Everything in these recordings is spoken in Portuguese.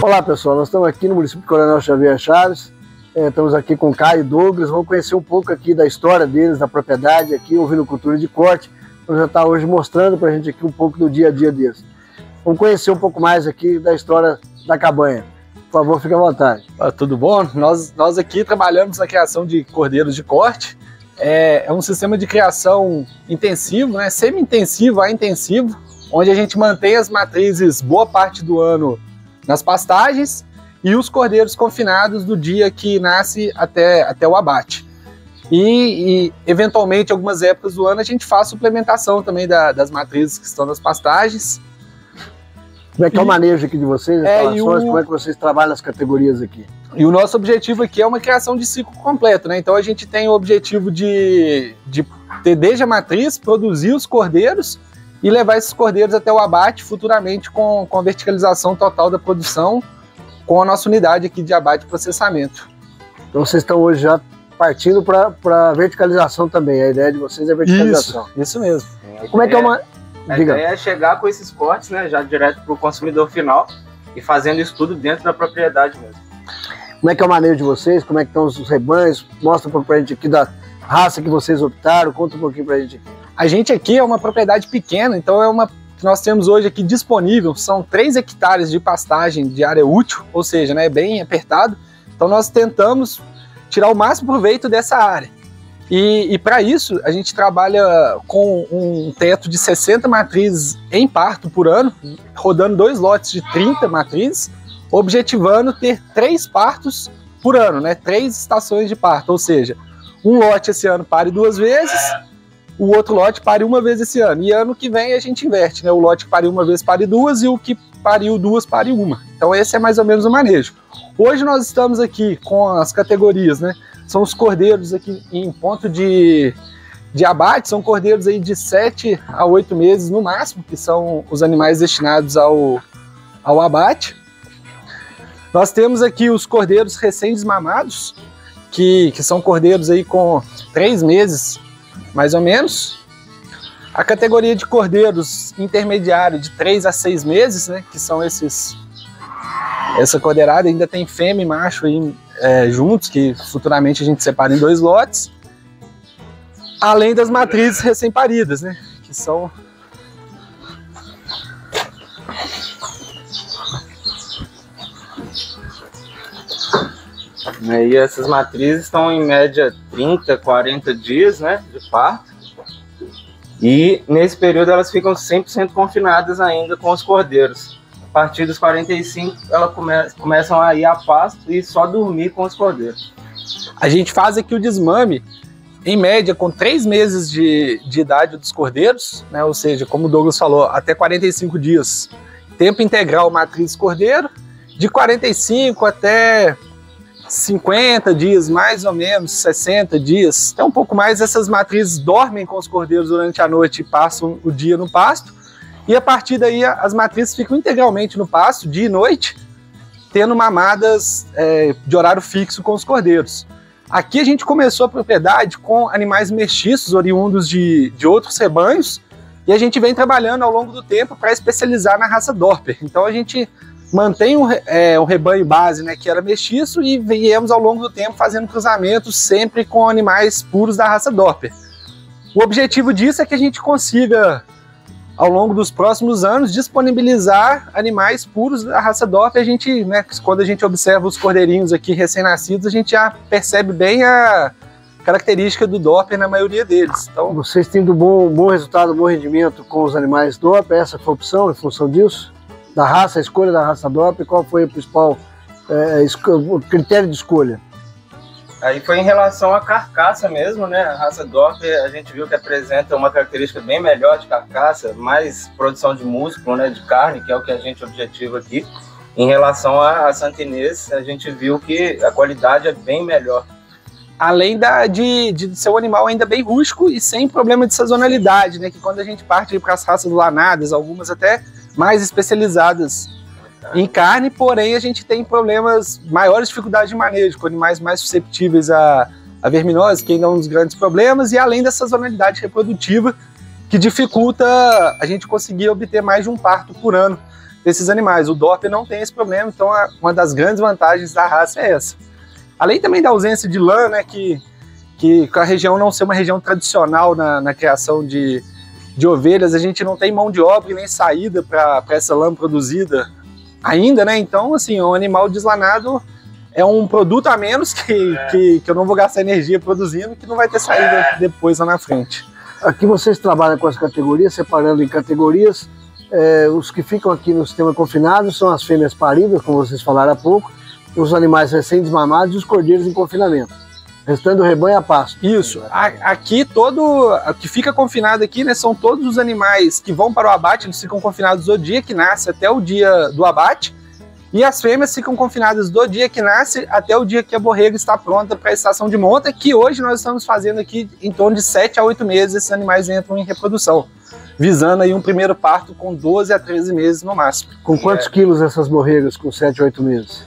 Olá pessoal, nós estamos aqui no município de Coronel Xavier Chaves, estamos aqui com Caio e Douglas, vamos conhecer um pouco aqui da história deles, da propriedade aqui, Ovinocultura de Corte, para já estar hoje mostrando para a gente aqui um pouco do dia a dia deles. Vamos conhecer um pouco mais aqui da história da cabanha. Por favor, fique à vontade. Tudo bom? Nós aqui trabalhamos na criação de cordeiros de corte. É um sistema de criação intensivo, né? Semi-intensivo a intensivo, onde a gente mantém as matrizes boa parte do ano nas pastagens e os cordeiros confinados do dia que nasce até o abate. E eventualmente, algumas épocas do ano, a gente faz suplementação também das matrizes que estão nas pastagens. Como é que é o manejo aqui de vocês, instalações, como é que vocês trabalham as categorias aqui? E o nosso objetivo aqui é uma criação de ciclo completo, né? Então a gente tem o objetivo de ter desde a matriz, produzir os cordeiros e levar esses cordeiros até o abate futuramente com a verticalização total da produção com a nossa unidade aqui de abate e processamento. Então vocês estão hoje já partindo para verticalização também, a ideia de vocês é verticalização. Isso mesmo. Como é que é uma... A ideia é chegar com esses cortes, né, já direto para o consumidor final e fazendo isso tudo dentro da propriedade mesmo. Como é que é o manejo de vocês? Como é que estão os rebanhos? Mostra para a gente aqui da raça que vocês optaram, conta um pouquinho para a gente aqui. A gente aqui é uma propriedade pequena, então que nós temos hoje aqui disponível, são 3 hectares de pastagem de área útil, ou seja, né, bem apertado. Então nós tentamos tirar o máximo proveito dessa área. E para isso, a gente trabalha com um teto de 60 matrizes em parto por ano, rodando 2 lotes de 30 matrizes, objetivando ter 3 partos por ano, né? 3 estações de parto, ou seja, um lote esse ano pare 2 vezes, o outro lote pare 1 vez esse ano. E ano que vem a gente inverte, né? O lote que pariu 1 vez pare 2 e o que pariu 2 pare 1. Então esse é mais ou menos o manejo. Hoje nós estamos aqui com as categorias, né? São os cordeiros aqui em ponto de abate, são cordeiros aí de 7 a 8 meses no máximo, que são os animais destinados ao abate. Nós temos aqui os cordeiros recém-desmamados, que são cordeiros aí com 3 meses, mais ou menos. A categoria de cordeiros intermediário de 3 a 6 meses, né, que são essa cordeirada, ainda tem fêmea e macho aí, juntos, que futuramente a gente separa em 2 lotes, além das matrizes recém-paridas, né, que são... E essas matrizes estão em média 30, 40 dias, né, de parto, e nesse período elas ficam 100% confinadas ainda com os cordeiros. A partir dos 45, elas começam a ir a pasto e só dormir com os cordeiros. A gente faz aqui o desmame, em média, com 3 meses de idade dos cordeiros, né? Ou seja, como o Douglas falou, até 45 dias, tempo integral matriz cordeiro, de 45 até 50 dias, mais ou menos, 60 dias, até um pouco mais, essas matrizes dormem com os cordeiros durante a noite e passam o dia no pasto. E a partir daí as matrizes ficam integralmente no pasto, dia e noite, tendo mamadas de horário fixo com os cordeiros. Aqui a gente começou a propriedade com animais mestiços, oriundos de outros rebanhos, e a gente vem trabalhando ao longo do tempo para especializar na raça Dorper. Então a gente mantém o rebanho base, né, que era mestiço, e viemos ao longo do tempo fazendo cruzamentos sempre com animais puros da raça Dorper. O objetivo disso é que a gente consiga, ao longo dos próximos anos, disponibilizar animais puros da raça Dorper. A gente, né, quando a gente observa os cordeirinhos aqui recém-nascidos, a gente já percebe bem a característica do Dorper na maioria deles. Então, vocês têm bom resultado, bom rendimento com os animais Dorper, essa foi a opção em função disso? Da raça, a escolha da raça Dorper, qual foi o principal critério de escolha? Aí foi em relação à carcaça mesmo, né? A raça Dorper a gente viu que apresenta uma característica bem melhor de carcaça, mais produção de músculo, né? De carne, que é o que a gente objetiva aqui. Em relação à Santa Inês, a gente viu que a qualidade é bem melhor. Além de ser um animal ainda bem rústico e sem problema de sazonalidade, né? Que quando a gente parte para as raças lanadas, algumas até mais especializadas em carne, porém a gente tem maiores dificuldades de manejo, com animais mais susceptíveis a verminose, que ainda é um dos grandes problemas, e além da sazonalidade reprodutiva, que dificulta a gente conseguir obter mais de um parto por ano desses animais. O Dorper não tem esse problema, então uma das grandes vantagens da raça é essa. Além também da ausência de lã, né, que a região não ser uma região tradicional na criação de ovelhas, a gente não tem mão de obra e nem saída para essa lã produzida ainda, né? Então, assim, o animal deslanado é um produto a menos que eu não vou gastar energia produzindo, que não vai ter saída depois lá na frente. Aqui vocês trabalham com as categorias, separando em categorias. Os que ficam aqui no sistema confinado são as fêmeas paridas, como vocês falaram há pouco, os animais recém-desmamados e os cordeiros em confinamento. Restando o rebanho a pasto. Isso. Aqui o que fica confinado aqui, né, são todos os animais que vão para o abate, eles ficam confinados do dia que nasce até o dia do abate. E as fêmeas ficam confinadas do dia que nasce até o dia que a borrega está pronta para a estação de monta, que hoje nós estamos fazendo aqui em torno de 7 a 8 meses, esses animais entram em reprodução, visando aí um primeiro parto com 12 a 13 meses no máximo. Com quantos quilos essas borregas com 7 a 8 meses?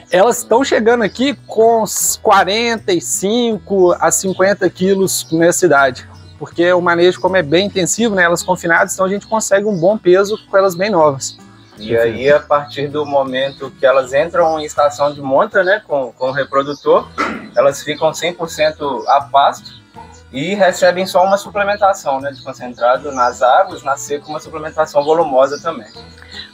Elas estão chegando aqui com 45 a 50 quilos nessa idade, porque o manejo, como é bem intensivo, né, elas confinadas, então a gente consegue um bom peso com elas bem novas. E aí, a partir do momento que elas entram em estação de monta, né, com o reprodutor, elas ficam 100% a pasto e recebem só uma suplementação, né, de concentrado nas águas, na seca, uma suplementação volumosa também.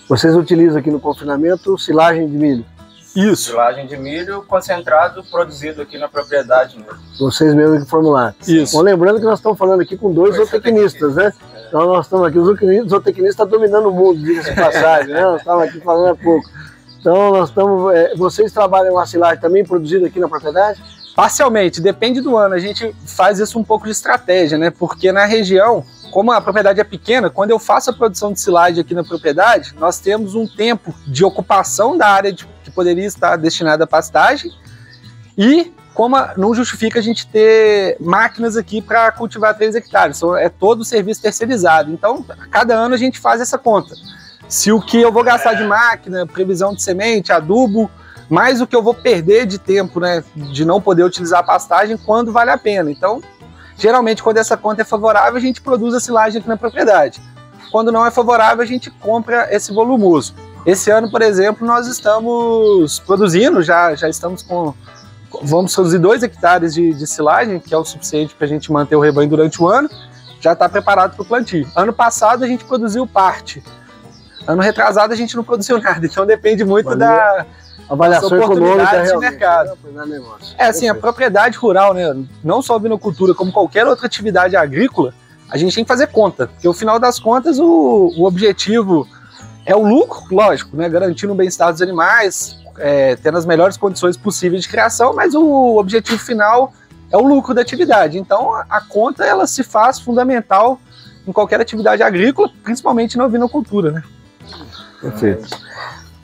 Vocês utilizam aqui no confinamento silagem de milho? Isso. Silagem de milho concentrado produzido aqui na propriedade mesmo. Vocês mesmos que formularam. Isso. Bom, lembrando que nós estamos falando aqui com dois zootecnistas, né? Então nós estamos aqui, o zootecnista está dominando o mundo, diga-se de passagem, né? Nós estamos aqui falando há pouco. Então nós estamos, vocês trabalham a silagem também produzida aqui na propriedade? Parcialmente, depende do ano. A gente faz isso um pouco de estratégia, né? Porque na região, como a propriedade é pequena, quando eu faço a produção de silagem aqui na propriedade, nós temos um tempo de ocupação da área que poderia estar destinada à pastagem e como não justifica a gente ter máquinas aqui para cultivar 3 hectares, é todo o serviço terceirizado. Então, cada ano a gente faz essa conta. Se o que eu vou gastar de máquina, previsão de semente, adubo, mais o que eu vou perder de tempo, né, de não poder utilizar a pastagem, quando vale a pena. Então, geralmente, quando essa conta é favorável, a gente produz a silagem aqui na propriedade. Quando não é favorável, a gente compra esse volumoso. Esse ano, por exemplo, nós estamos produzindo, já estamos com... Vamos produzir 2 hectares de silagem, que é o suficiente para a gente manter o rebanho durante o ano. Já está preparado para o plantio. Ano passado, a gente produziu parte. Ano retrasado, a gente não produziu nada. Então, depende muito da avaliação econômica de mercado. Assim, a propriedade rural, né, não só a vinocultura, como qualquer outra atividade agrícola, a gente tem que fazer conta, porque no final das contas o objetivo é o lucro, lógico, né, garantindo o bem-estar dos animais, tendo as melhores condições possíveis de criação, mas o objetivo final é o lucro da atividade. Então a conta ela se faz fundamental em qualquer atividade agrícola, principalmente na ovinocultura, né? Perfeito.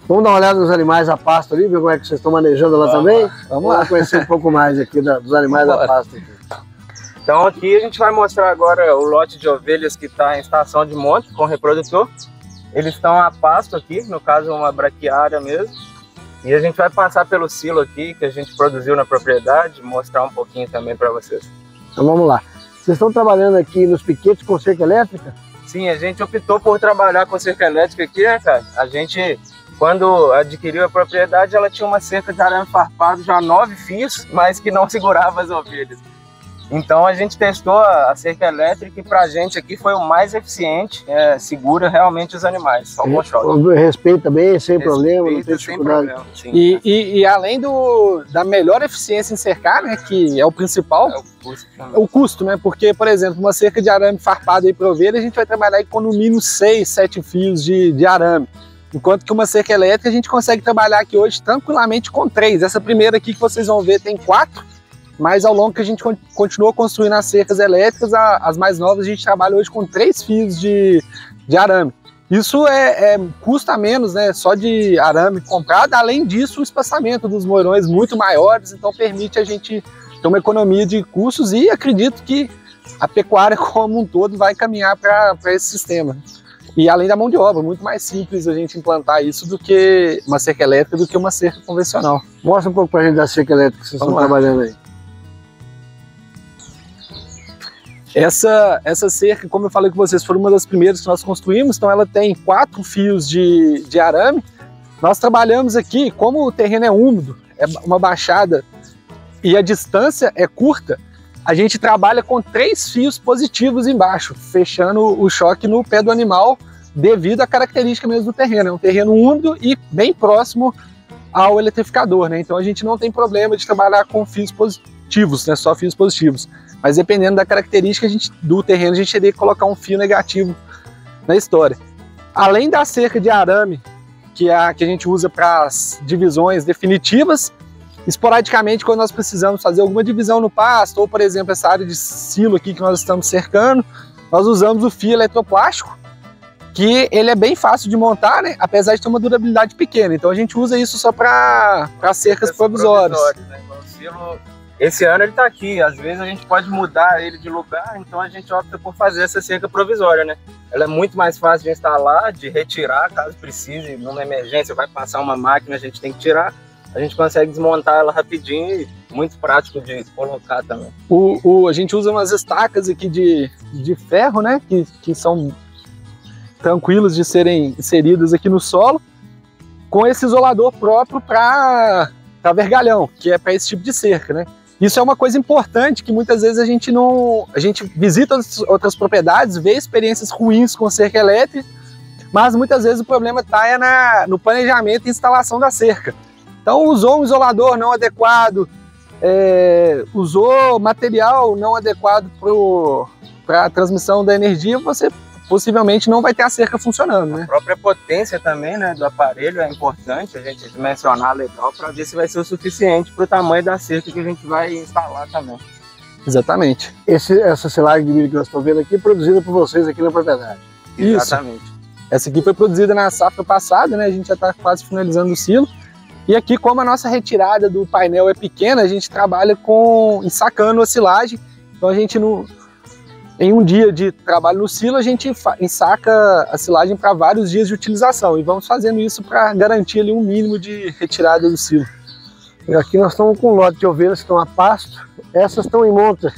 Vamos dar uma olhada nos animais a pasto ali, ver como é que vocês estão manejando lá também? Vamos lá conhecer um pouco mais aqui dos animais a pasto. Aqui. Então aqui a gente vai mostrar agora o lote de ovelhas que está em estação de monte com reprodutor. Eles estão a pasto aqui, no caso uma braquiária mesmo. E a gente vai passar pelo silo aqui que a gente produziu na propriedade, mostrar um pouquinho também para vocês. Então vamos lá. Vocês estão trabalhando aqui nos piquetes com cerca elétrica? Sim, a gente optou por trabalhar com cerca elétrica aqui, né, cara? A gente, quando adquiriu a propriedade, ela tinha uma cerca de arame farpado, já 9 fios, mas que não segurava as ovelhas. Então a gente testou a cerca elétrica e pra gente aqui foi o mais eficiente, segura realmente os animais, só bom choque. Respeita bem, sem problema, não tem dificuldade. Problema, sim, e além da melhor eficiência em cercar, né, que é o principal, o custo, né, porque, por exemplo, uma cerca de arame farpado aí para ovelha, a gente vai trabalhar com no mínimo 6, 7 fios de arame. Enquanto que uma cerca elétrica a gente consegue trabalhar aqui hoje tranquilamente com 3. Essa primeira aqui que vocês vão ver tem 4. Mas ao longo que a gente continuou construindo as cercas elétricas, as mais novas, a gente trabalha hoje com 3 fios de arame. Isso custa menos, né, só de arame comprado. Além disso, o espaçamento dos moirões muito maiores, então permite a gente ter uma economia de custos e acredito que a pecuária como um todo vai caminhar para esse sistema. E além da mão de obra, muito mais simples a gente implantar isso do que uma cerca elétrica, do que uma cerca convencional. Mostra um pouco para a gente da cerca elétrica que vocês estão trabalhando aí. Essa cerca, como eu falei com vocês, foi uma das primeiras que nós construímos, então ela tem 4 fios de arame. Nós trabalhamos aqui, como o terreno é úmido, é uma baixada e a distância é curta, a gente trabalha com 3 fios positivos embaixo, fechando o choque no pé do animal devido à característica mesmo do terreno. É um terreno úmido e bem próximo ao eletrificador, né? Então a gente não tem problema de trabalhar com fios positivos, né? Só fios positivos. Mas dependendo da característica do terreno, a gente teria que colocar um fio negativo na história. Além da cerca de arame, que é a que a gente usa para as divisões definitivas, esporadicamente, quando nós precisamos fazer alguma divisão no pasto, ou por exemplo, essa área de silo aqui que nós estamos cercando, nós usamos o fio eletroplástico, que ele é bem fácil de montar, né? Apesar de ter uma durabilidade pequena. Então a gente usa isso só para cercas provisórias. Né? O silo, esse ano ele está aqui, às vezes a gente pode mudar ele de lugar, então a gente opta por fazer essa cerca provisória, né? Ela é muito mais fácil de instalar, de retirar, caso precise, numa emergência, vai passar uma máquina, a gente tem que tirar. A gente consegue desmontar ela rapidinho e muito prático de colocar também. A gente usa umas estacas aqui de ferro, né? Que são tranquilos de serem inseridas aqui no solo, com esse isolador próprio para vergalhão, que é para esse tipo de cerca, né? Isso é uma coisa importante que muitas vezes a gente visita outras propriedades, vê experiências ruins com cerca elétrica, mas muitas vezes o problema está no planejamento e instalação da cerca. Então usou um isolador não adequado, usou material não adequado para a transmissão da energia, você possivelmente não vai ter a cerca funcionando, né? A própria potência também, né, do aparelho é importante a gente dimensionar legal para ver se vai ser o suficiente para o tamanho da cerca que a gente vai instalar também. Exatamente. Essa silagem de milho que nós estamos vendo aqui é produzida por vocês aqui na propriedade. Exatamente. Isso. Essa aqui foi produzida na safra passada, né? A gente já está quase finalizando o silo. E aqui, como a nossa retirada do painel é pequena, a gente trabalha ensacando a silagem. Então a gente em um dia de trabalho no silo, a gente ensaca a silagem para vários dias de utilização. E vamos fazendo isso para garantir ali um mínimo de retirada do silo. E aqui nós estamos com um lote de ovelhas que estão a pasto. Essas estão em monta.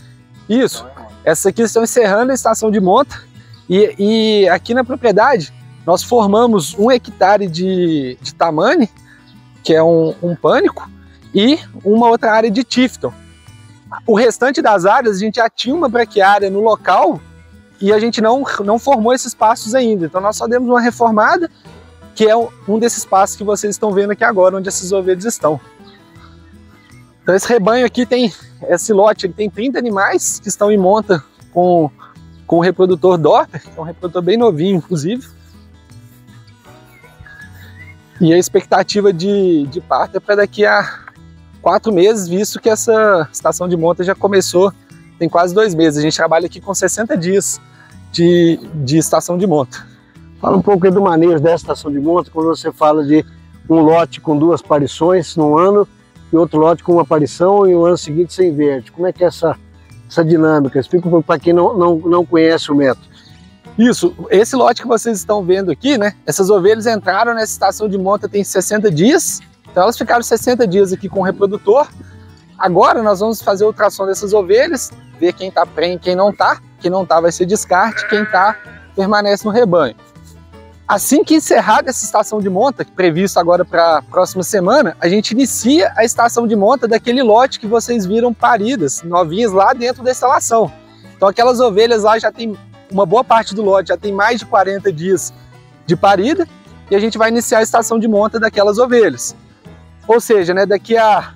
Isso. Essas aqui estão encerrando a estação de monta. E aqui na propriedade, nós formamos 1 hectare de tamane, que é um pânico, e uma outra área de tifton. O restante das áreas, a gente já tinha uma braquiária no local e a gente não formou esses pastos ainda. Então nós só demos uma reformada, que é um desses pastos que vocês estão vendo aqui agora, onde essas ovelhas estão. Então esse rebanho aqui esse lote tem 30 animais que estão em monta com o reprodutor Doppler, que é um reprodutor bem novinho, inclusive. E a expectativa de parto é para daqui a 4 meses, visto que essa estação de monta já começou tem quase 2 meses. A gente trabalha aqui com 60 dias de estação de monta. Fala um pouco aí do manejo dessa estação de monta, quando você fala de um lote com 2 aparições no ano e outro lote com uma aparição e o ano seguinte você inverte. Como é que é essa dinâmica? Explica um pouco para quem não conhece o método. Isso, esse lote que vocês estão vendo aqui, né? Essas ovelhas entraram nessa estação de monta tem 60 dias, então elas ficaram 60 dias aqui com o reprodutor. Agora nós vamos fazer o ultrassom dessas ovelhas, ver quem está prenhe e quem não está vai ser descarte, quem está permanece no rebanho. Assim que encerrar essa estação de monta, previsto agora para a próxima semana, a gente inicia a estação de monta daquele lote que vocês viram paridas, novinhas lá dentro da instalação. Então aquelas ovelhas lá já tem uma boa parte do lote, já tem mais de 40 dias de parida, e a gente vai iniciar a estação de monta daquelas ovelhas. Ou seja, né, daqui a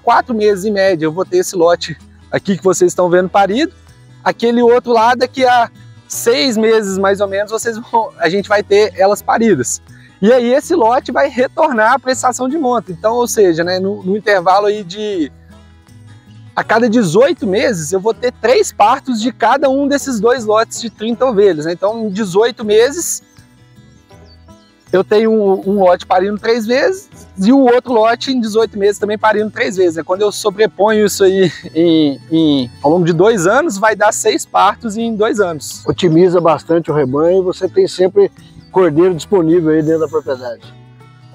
4 meses em média eu vou ter esse lote aqui que vocês estão vendo parido, aquele outro lá daqui a 6 meses mais ou menos a gente vai ter elas paridas. E aí esse lote vai retornar para a estação de monta. Então, ou seja, né, no intervalo aí a cada 18 meses eu vou ter 3 partos de cada um desses 2 lotes de 30 ovelhas. Né? Então em 18 meses eu tenho um lote parindo 3 vezes e o outro lote em 18 meses também parindo 3 vezes. Né? Quando eu sobreponho isso aí ao longo de 2 anos, vai dar 6 partos em 2 anos. Otimiza bastante o rebanho e você tem sempre cordeiro disponível aí dentro da propriedade.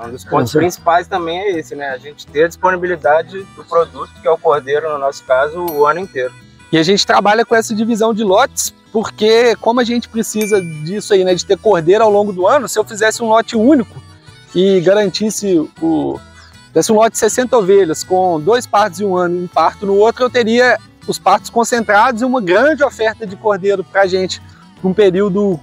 Um dos pontos principais também é esse, né? A gente ter a disponibilidade do produto, que é o cordeiro, no nosso caso, o ano inteiro. E a gente trabalha com essa divisão de lotes, porque como a gente precisa disso aí, né, de ter cordeiro ao longo do ano, se eu fizesse um lote único e garantisse desse um lote de 60 ovelhas com 2 partos em um ano e um parto no outro, eu teria os partos concentrados e uma grande oferta de cordeiro para a gente num período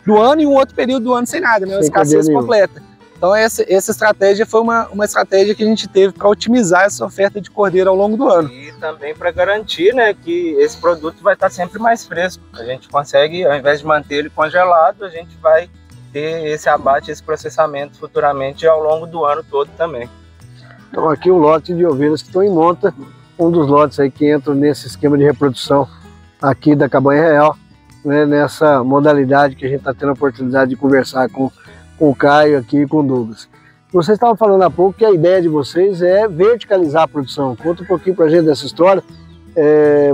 do ano e um outro período do ano sem nada, né, uma escassez completa. Então essa estratégia foi uma estratégia que a gente teve para otimizar essa oferta de cordeiro ao longo do ano. E também para garantir, né, que esse produto vai estar sempre mais fresco. A gente consegue, ao invés de manter ele congelado, a gente vai ter esse abate, esse processamento futuramente ao longo do ano todo também. Então aqui o lote de ovelhas que estão em monta, um dos lotes aí que entram nesse esquema de reprodução aqui da Cabanha Real, né, nessa modalidade que a gente está tendo a oportunidade de conversar com o Caio aqui e com o Douglas. Vocês estavam falando há pouco que a ideia de vocês é verticalizar a produção. Conta um pouquinho para a gente dessa história.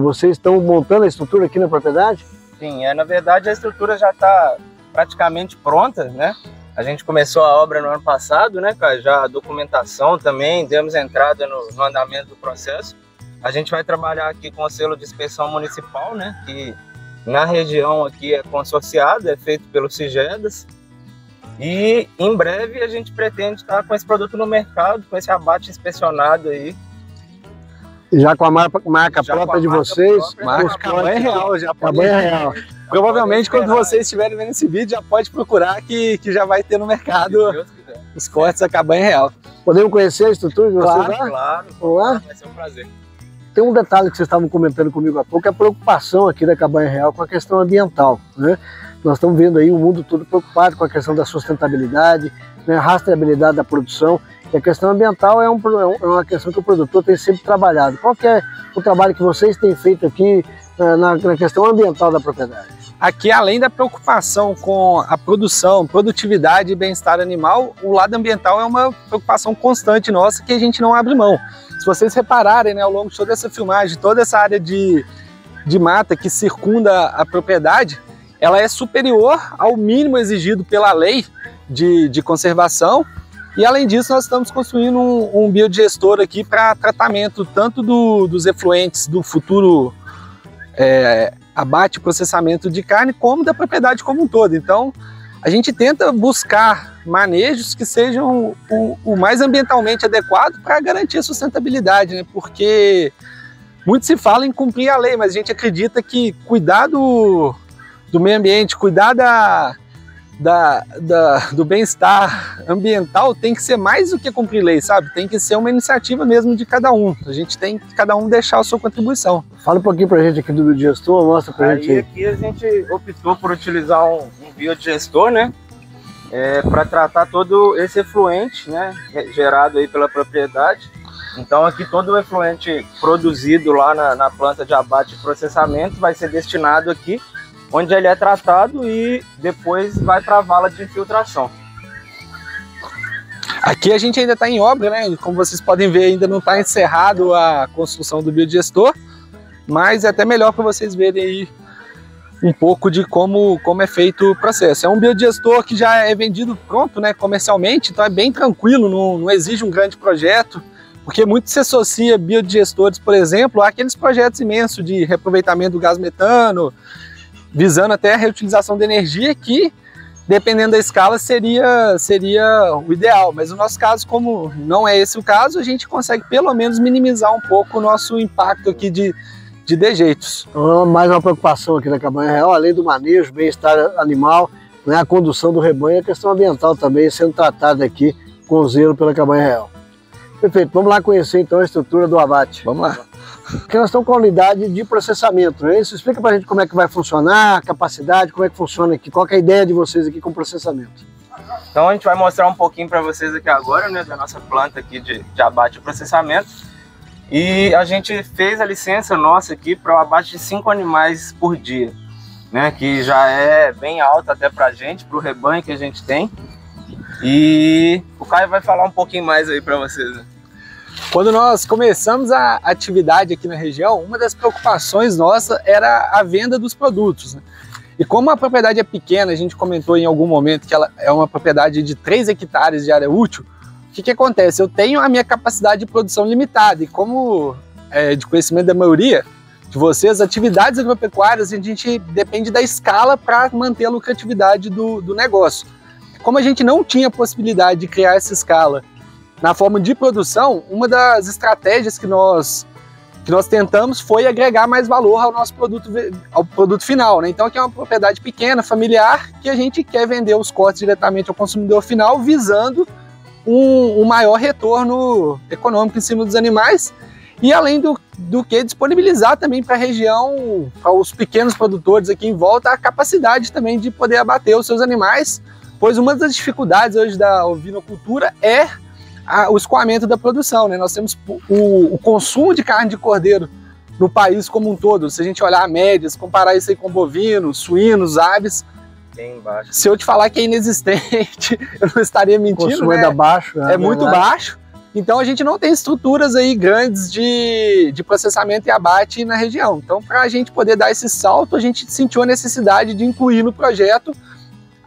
Vocês estão montando a estrutura aqui na propriedade? Sim, na verdade a estrutura já está praticamente pronta, né? A gente começou a obra no ano passado, né, Caio? Já a documentação também, demos entrada no andamento do processo. A gente vai trabalhar aqui com o selo de inspeção municipal, né? Que na região aqui é consorciado, é feito pelo Sigedas. E em breve a gente pretende estar com esse produto no mercado, com esse abate inspecionado aí. Já com a marca própria de vocês? Marca Cabanha Real, já Cabanha Real. Provavelmente quando vocês estiverem vendo esse vídeo já pode procurar que já vai ter no mercado os cortes da Cabanha Real. Podemos conhecer a estrutura de vocês lá? Claro, vamos lá? Vai ser um prazer. Tem um detalhe que vocês estavam comentando comigo há pouco, é a preocupação aqui da Cabanha Real com a questão ambiental, né? Nós estamos vendo aí o mundo todo preocupado com a questão da sustentabilidade, né, a rastreabilidade da produção, e a questão ambiental é uma questão que o produtor tem sempre trabalhado. Qual que é o trabalho que vocês têm feito aqui na questão ambiental da propriedade? Aqui, além da preocupação com a produção, produtividade e bem-estar animal, o lado ambiental é uma preocupação constante nossa que a gente não abre mão. Se vocês repararem, né, ao longo de toda essa filmagem, toda essa área de mata que circunda a propriedade, ela é superior ao mínimo exigido pela lei de conservação. E além disso, nós estamos construindo um biodigestor aqui para tratamento tanto dos efluentes do futuro abate e processamento de carne, como da propriedade como um todo. Então, a gente tenta buscar manejos que sejam o mais ambientalmente adequado para garantir a sustentabilidade, né? Porque muito se fala em cumprir a lei, mas a gente acredita que cuidar do meio ambiente, cuidar do bem-estar ambiental tem que ser mais do que cumprir lei, sabe? Tem que ser uma iniciativa mesmo de cada um. A gente tem que cada um deixar a sua contribuição. Fala um pouquinho pra gente aqui do biodigestor, mostra pra gente aí. Aqui a gente optou por utilizar um biodigestor, né? Para tratar todo esse efluente, né? Gerado aí pela propriedade. Então aqui todo o efluente produzido lá na planta de abate e processamento vai ser destinado aqui, onde ele é tratado e depois vai para a vala de infiltração. Aqui a gente ainda está em obra, né? Como vocês podem ver, ainda não está encerrado a construção do biodigestor, mas é até melhor para vocês verem aí um pouco de como é feito o processo. É um biodigestor que já é vendido pronto, né, comercialmente, então é bem tranquilo, não exige um grande projeto, porque muito se associa biodigestores, por exemplo, àqueles projetos imensos de reaproveitamento do gás metano, visando até a reutilização de energia, que, dependendo da escala, seria o ideal. Mas no nosso caso, como não é esse o caso, a gente consegue pelo menos minimizar um pouco o nosso impacto aqui de dejeitos. Mais uma preocupação aqui da Cabanha Real, além do manejo, bem-estar animal, né, a condução do rebanho, a questão ambiental também sendo tratada aqui com zelo pela Cabanha Real. Perfeito, vamos lá conhecer então a estrutura do abate. Vamos lá. Aqui nós estamos com a unidade de processamento, né? Isso explica pra gente como é que vai funcionar, a capacidade, como é que funciona aqui, qual que é a ideia de vocês aqui com o processamento. Então a gente vai mostrar um pouquinho para vocês aqui agora, né, da nossa planta aqui de abate e processamento. E a gente fez a licença nossa aqui para o abate de 5 animais por dia, né, que já é bem alto até pra gente, pro rebanho que a gente tem. E o Caio vai falar um pouquinho mais aí para vocês, né? Quando nós começamos a atividade aqui na região, uma das preocupações nossa era a venda dos produtos, né? E como a propriedade é pequena, a gente comentou em algum momento que ela é uma propriedade de 3 hectares de área útil, o que acontece? Eu tenho a minha capacidade de produção limitada e como é de conhecimento da maioria, vocês, atividades agropecuárias, a gente depende da escala para manter a lucratividade do negócio. Como a gente não tinha possibilidade de criar essa escala na forma de produção, uma das estratégias que nós tentamos foi agregar mais valor ao nosso produto final, né? Então aqui é uma propriedade pequena, familiar, que a gente quer vender os cortes diretamente ao consumidor final, visando um maior retorno econômico em cima dos animais, e além do que disponibilizar também para a região, para os pequenos produtores aqui em volta, a capacidade também de poder abater os seus animais, pois uma das dificuldades hoje da ovinocultura é o escoamento da produção, né? Nós temos o consumo de carne de cordeiro no país como um todo. Se a gente olhar médias, comparar isso aí com bovinos, suínos, aves, bem baixo. Se eu te falar que é inexistente, eu não estaria mentindo, o consumo é baixo, é muito baixo. Então a gente não tem estruturas aí grandes de processamento e abate na região. Então, para a gente poder dar esse salto, a gente sentiu a necessidade de incluir no projeto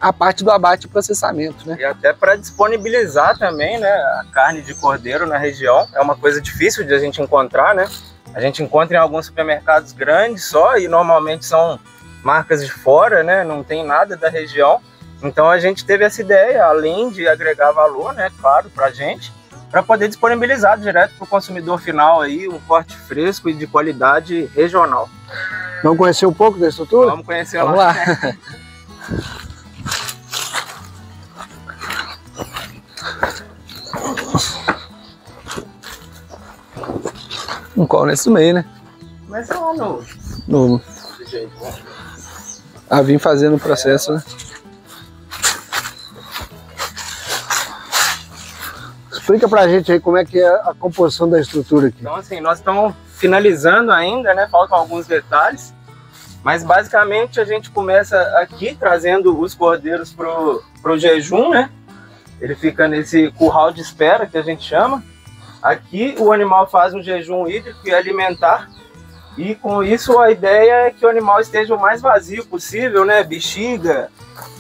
a parte do abate e processamento, né? E até para disponibilizar também, né, a carne de cordeiro na região. É uma coisa difícil de a gente encontrar, né? A gente encontra em alguns supermercados grandes só, e normalmente são marcas de fora, né? Não tem nada da região. Então a gente teve essa ideia, além de agregar valor, né, claro, para a gente, para poder disponibilizar direto para o consumidor final aí um corte fresco e de qualidade regional. Vamos conhecer um pouco da estrutura? Vamos conhecer Vamos lá. Um colo nesse meio, né? Começa lá no... Vim fazendo o processo, né? Explica pra gente aí como é que é a composição da estrutura aqui. Então, assim, nós estamos finalizando ainda, né? Faltam alguns detalhes, mas basicamente a gente começa aqui trazendo os cordeiros pro jejum, né? Ele fica nesse curral de espera que a gente chama. Aqui o animal faz um jejum hídrico e alimentar, e com isso a ideia é que o animal esteja o mais vazio possível, né? Bexiga,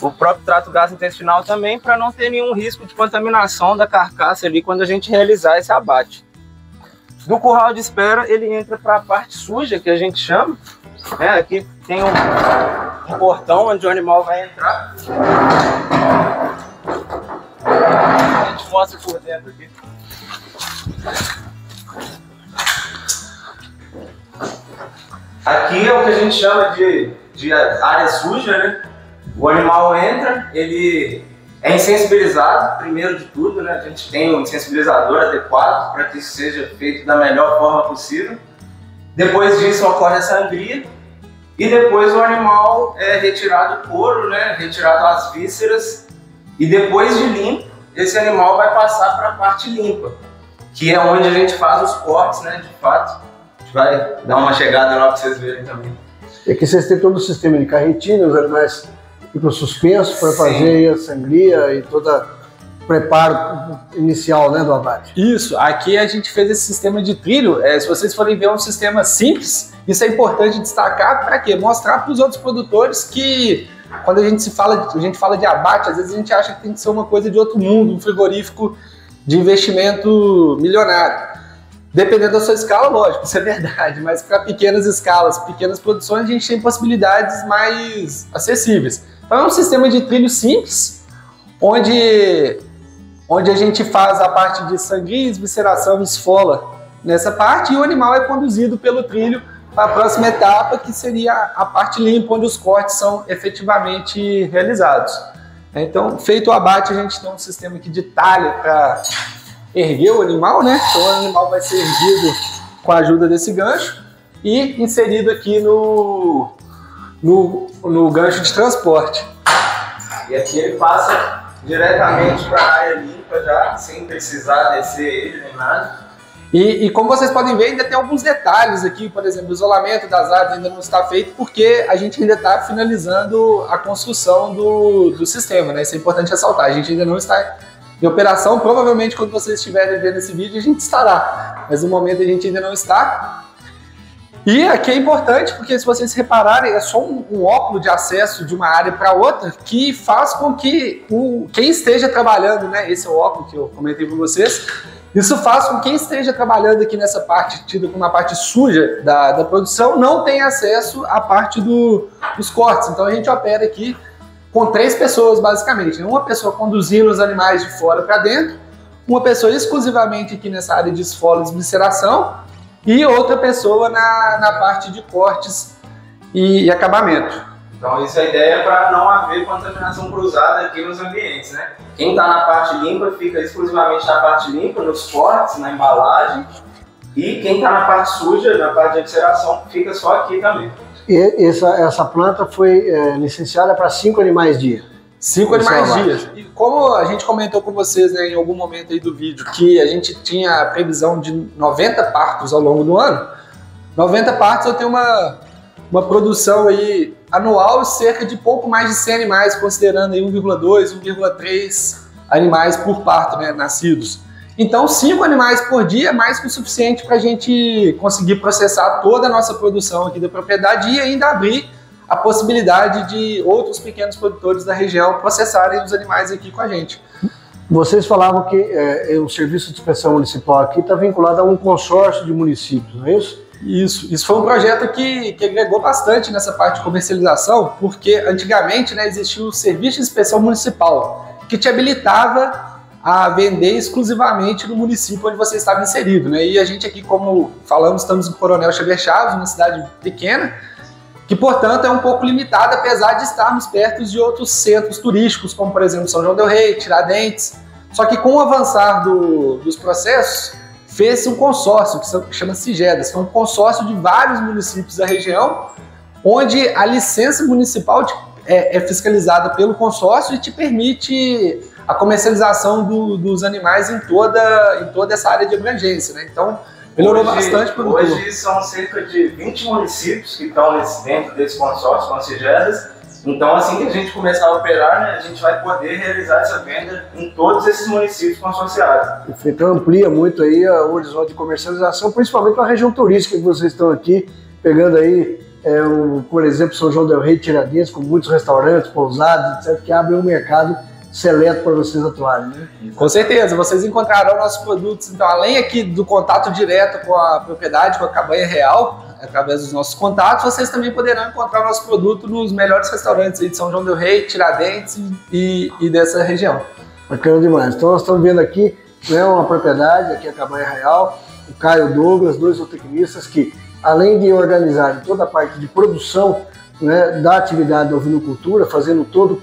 o próprio trato gastrointestinal também, para não ter nenhum risco de contaminação da carcaça ali quando a gente realizar esse abate. Do curral de espera ele entra para a parte suja que a gente chama, né? Aqui tem um portão onde o animal vai entrar. A gente mostra por dentro aqui. Aqui é o que a gente chama de área suja, né? O animal entra, ele é insensibilizado, primeiro de tudo, né? A gente tem um insensibilizador adequado para que isso seja feito da melhor forma possível. Depois disso ocorre a sangria, e depois o animal é retirado o couro, né? Retirado as vísceras, e depois de limpo, esse animal vai passar para a parte limpa, que é onde a gente faz os cortes, né? De fato, a gente vai dar uma chegada lá para vocês verem também. E aqui vocês têm todo o sistema de carretina, os animais ficam suspensos para fazer a sangria e todo o preparo inicial, né, do abate. Isso, aqui a gente fez esse sistema de trilho. Se vocês forem ver, é um sistema simples. Isso é importante destacar para quê? Mostrar para os outros produtores que quando a gente fala de abate, às vezes a gente acha que tem que ser uma coisa de outro mundo, um frigorífico de investimento milionário. Dependendo da sua escala, lógico, isso é verdade, mas para pequenas escalas, pequenas produções, a gente tem possibilidades mais acessíveis. Então é um sistema de trilho simples, onde a gente faz a parte de sangria, visceração e esfola nessa parte, e o animal é conduzido pelo trilho para a próxima etapa, que seria a parte limpa, onde os cortes são efetivamente realizados. Então, feito o abate, a gente tem um sistema aqui de talha para erguer o animal, né? Então o animal vai ser erguido com a ajuda desse gancho e inserido aqui no gancho de transporte. E aqui ele passa diretamente para a área limpa já, sem precisar descer ele nem nada. E como vocês podem ver, ainda tem alguns detalhes aqui, por exemplo, o isolamento das áreas ainda não está feito porque a gente ainda está finalizando a construção do sistema, né? Isso é importante ressaltar, a gente ainda não está em operação. Provavelmente quando vocês estiverem vendo esse vídeo a gente estará, mas no momento a gente ainda não está. E aqui é importante porque, se vocês repararem, é só um óculo de acesso de uma área para outra que faz com que quem esteja trabalhando, né, esse é o óculo que eu comentei com vocês, Isso faz com que quem esteja trabalhando aqui nessa parte, tida como uma parte suja da produção, não tenha acesso à parte dos cortes. Então a gente opera aqui com 3 pessoas, basicamente. Uma pessoa conduzindo os animais de fora para dentro, uma pessoa exclusivamente aqui nessa área de esfola e desvisceração e outra pessoa na parte de cortes e acabamento. Então, isso é a ideia para não haver contaminação cruzada aqui nos ambientes, né? Quem está na parte limpa fica exclusivamente na parte limpa, nos cortes, na embalagem, e quem está na parte suja, na parte de evisceração, fica só aqui também. E essa planta foi licenciada para 5 animais dia. 5 animais dia. E como a gente comentou com vocês, né, em algum momento aí do vídeo, que a gente tinha a previsão de 90 partos ao longo do ano, 90 partos eu tenho uma produção aí anual cerca de pouco mais de 100 animais, considerando aí 1,2, 1,3 animais por parto, né, nascidos. Então 5 animais por dia é mais que o suficiente para a gente conseguir processar toda a nossa produção aqui da propriedade e ainda abrir a possibilidade de outros pequenos produtores da região processarem os animais aqui com a gente. Vocês falavam que o Serviço de Inspeção Municipal aqui está vinculado a um consórcio de municípios, não é isso? Isso foi um projeto que agregou bastante nessa parte de comercialização, porque antigamente, né, existia o Serviço de Inspeção Municipal, que te habilitava a vender exclusivamente no município onde você estava inserido, né? E a gente aqui, como falamos, estamos em Coronel Xavier Chaves, uma cidade pequena, que, portanto, é um pouco limitada, apesar de estarmos perto de outros centros turísticos, como, por exemplo, São João del Rei, Tiradentes. Só que com o avançar dos processos, fez-se um consórcio, que chama Sigedas, que é um consórcio de vários municípios da região, onde a licença municipal é fiscalizada pelo consórcio e te permite a comercialização dos animais em toda essa área de abrangência, né? Então, melhorou bastante para o produtor. Hoje são cerca de 20 municípios que estão dentro desse consórcio com a Sigedas. Então, assim que a gente começar a operar, né, a gente vai poder realizar essa venda em todos esses municípios consorciados. Então amplia muito aí o horizonte de comercialização, principalmente para a região turística que vocês estão aqui, pegando aí, por exemplo, São João del Rei, Tiradentes, com muitos restaurantes, pousadas, etc., que abrem um mercado seleto para vocês atuarem, né? Com certeza, vocês encontrarão nossos produtos, então, além aqui do contato direto com a propriedade, com a cabanha real, através dos nossos contatos, vocês também poderão encontrar o nosso produto nos melhores restaurantes aí de São João del Rei, Tiradentes e dessa região. Bacana demais. Então nós estamos vendo aqui, né, uma propriedade, aqui a Cabanha Real, o Caio Douglas, 2 zootecnistas que, além de organizarem toda a parte de produção, né, da atividade da ovinocultura, fazendo todo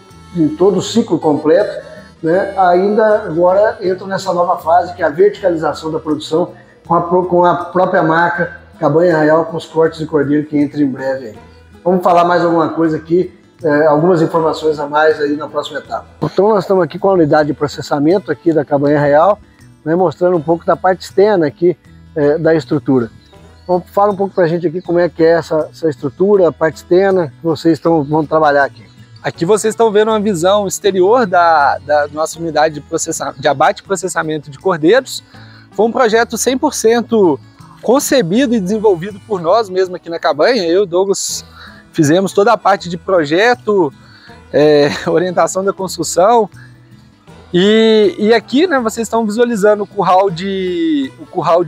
o ciclo completo, né, ainda agora entram nessa nova fase, que é a verticalização da produção com a própria marca Cabanha Real, com os cortes de cordeiro, que entra em breve aí. Vamos falar mais alguma coisa aqui, algumas informações a mais aí na próxima etapa. Então nós estamos aqui com a unidade de processamento aqui da Cabanha Real, né, mostrando um pouco da parte externa aqui da estrutura. Então, fala um pouco pra gente aqui como é que é essa estrutura, a parte externa que vocês vão trabalhar aqui. Aqui vocês estão vendo uma visão exterior da nossa unidade de abate e processamento de cordeiros. Foi um projeto 100% concebido e desenvolvido por nós mesmo aqui na cabanha. Eu e o Douglas fizemos toda a parte de projeto, orientação da construção. E aqui, né, vocês estão visualizando o curral de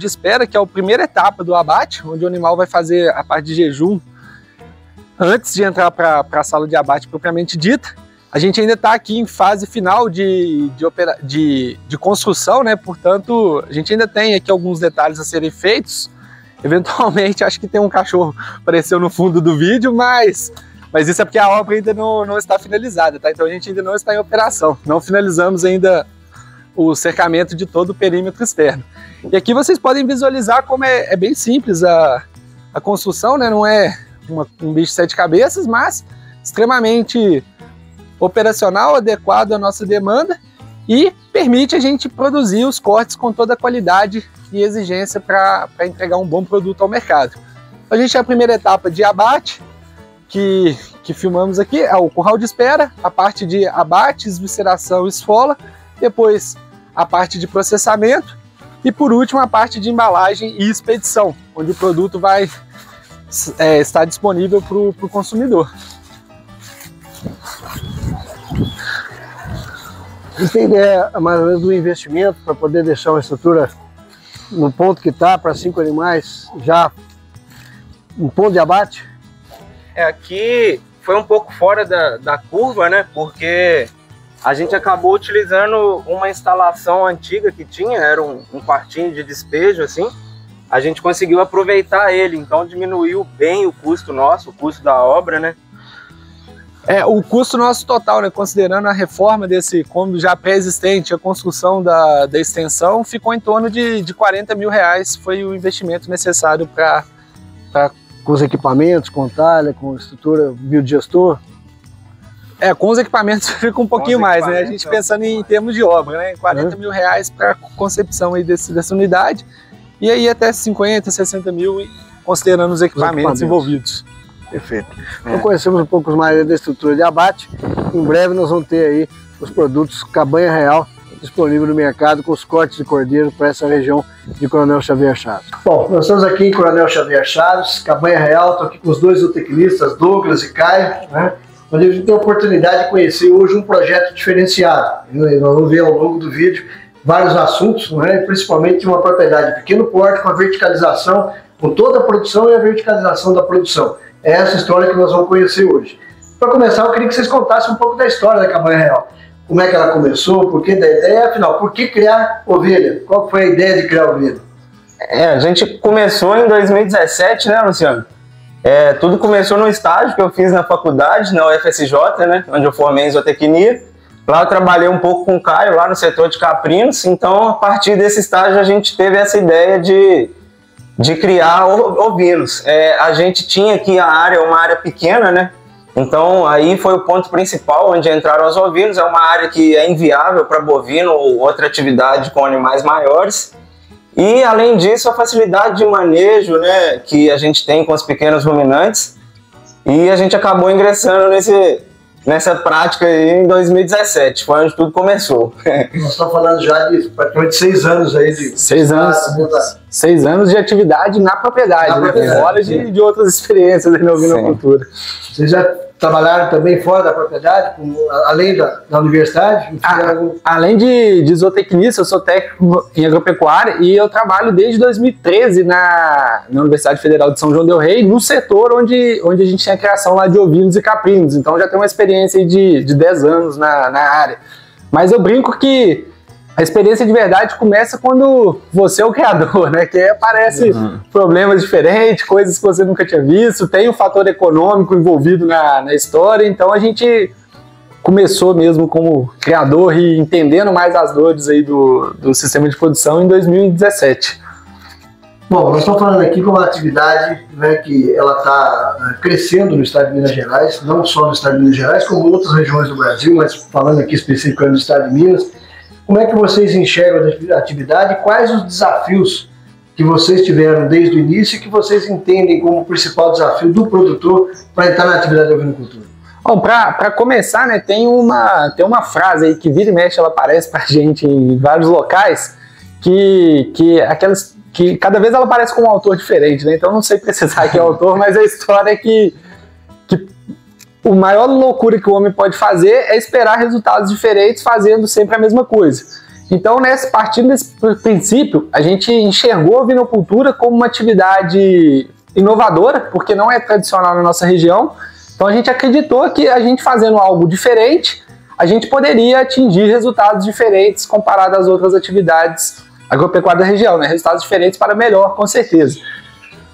espera, que é a primeira etapa do abate, onde o animal vai fazer a parte de jejum antes de entrar para a sala de abate propriamente dita. A gente ainda está aqui em fase final de construção, né? Portanto, a gente ainda tem aqui alguns detalhes a serem feitos. Eventualmente, acho que tem um cachorro apareceu no fundo do vídeo, mas isso é porque a obra ainda não está finalizada, tá? Então a gente ainda não está em operação. Não finalizamos ainda o cercamento de todo o perímetro externo. E aqui vocês podem visualizar como é bem simples a construção, né? Não é um bicho de 7 cabeças, mas extremamente operacional, adequado à nossa demanda e permite a gente produzir os cortes com toda a qualidade e exigência para entregar um bom produto ao mercado. A gente tem a primeira etapa de abate, que filmamos aqui, é o curral de espera, a parte de abate, esvisceração e esfola, depois a parte de processamento e por último a parte de embalagem e expedição, onde o produto vai estar disponível para o consumidor. Você tem ideia mais ou menos do investimento para poder deixar uma estrutura no ponto que está para 5 animais, já um ponto de abate? Aqui foi um pouco fora da curva, né? Porque a gente acabou utilizando uma instalação antiga que tinha, era um quartinho de despejo, assim. A gente conseguiu aproveitar ele, então diminuiu bem o custo nosso, o custo da obra, né? O custo nosso total, né, considerando a reforma desse cômodo já pré-existente, a construção da extensão, ficou em torno de 40 mil reais, foi o investimento necessário para... Com os equipamentos, com talha, com estrutura, biodigestor? Com os equipamentos fica um pouquinho mais, né? A gente pensando em termos de obra, né? 40 mil reais para concepção aí dessa unidade, e aí até 50, 60 mil, considerando os equipamentos envolvidos. Perfeito. Então conhecemos um pouco mais da estrutura de abate. Em breve nós vamos ter aí os produtos Cabanha Real disponível no mercado com os cortes de cordeiro para essa região de Coronel Xavier Chaves. Bom, nós estamos aqui em Coronel Xavier Chaves, Cabanha Real, estou aqui com os dois zootecnistas, Douglas e Caio, né? Onde a gente tem a oportunidade de conhecer hoje um projeto diferenciado. Nós vamos ver ao longo do vídeo vários assuntos, né? Principalmente uma propriedade de pequeno porte com a verticalização, com toda a produção e a verticalização da produção. É essa história que nós vamos conhecer hoje. Para começar, eu queria que vocês contassem um pouco da história da Cabanha Real. Como é que ela começou, por que da ideia, afinal, por que criar ovelha? Qual foi a ideia de criar ovelha? A gente começou em 2017, né, Luciano? Tudo começou no estágio que eu fiz na faculdade, na UFSJ, né, onde eu formei em zootecnia. Lá eu trabalhei um pouco com o Caio, lá no setor de caprinos, então a partir desse estágio a gente teve essa ideia de criar ovinos. A gente tinha aqui uma área pequena, né? Então aí foi o ponto principal onde entraram os ovinos. É uma área que é inviável para bovino ou outra atividade com animais maiores. E além disso a facilidade de manejo, né, que a gente tem com os pequenos ruminantes. E a gente acabou ingressando nessa prática aí em 2017, foi onde tudo começou. Nós estamos falando já de praticamente 6 anos aí de... 6 anos de atividade na propriedade, né? Fora de outras experiências na ovinocultura. Vocês já trabalharam também fora da propriedade, além da universidade? Além de zootecnista, eu sou técnico em agropecuária e eu trabalho desde 2013 na Universidade Federal de São João del Rei, no setor onde a gente tinha a criação lá de ovinos e caprinos. Então já tenho uma experiência de 10 anos na área. Mas eu brinco que a experiência de verdade começa quando você é o criador, né? Que aí aparece problemas diferentes, coisas que você nunca tinha visto, tem um fator econômico envolvido na história, então a gente começou mesmo como criador e entendendo mais as dores aí do sistema de produção em 2017. Bom, nós estamos falando aqui de uma atividade, né, que ela está crescendo no estado de Minas Gerais, não só no estado de Minas Gerais, como outras regiões do Brasil, mas falando aqui especificamente do estado de Minas. Como é que vocês enxergam a atividade e quais os desafios que vocês tiveram desde o início e que vocês entendem como o principal desafio do produtor para entrar na atividade da ovinocultura? Bom, para começar, né, tem uma frase aí que vira e mexe, ela aparece para a gente em vários locais, que cada vez ela aparece com um autor diferente, né? Então não sei precisar que é o autor, mas a história é que a maior loucura que o homem pode fazer é esperar resultados diferentes fazendo sempre a mesma coisa. Então, partindo desse princípio, a gente enxergou a ovinocultura como uma atividade inovadora, porque não é tradicional na nossa região. Então a gente acreditou que a gente fazendo algo diferente, a gente poderia atingir resultados diferentes comparado às outras atividades agropecuárias da região, né? Resultados diferentes para melhor, com certeza.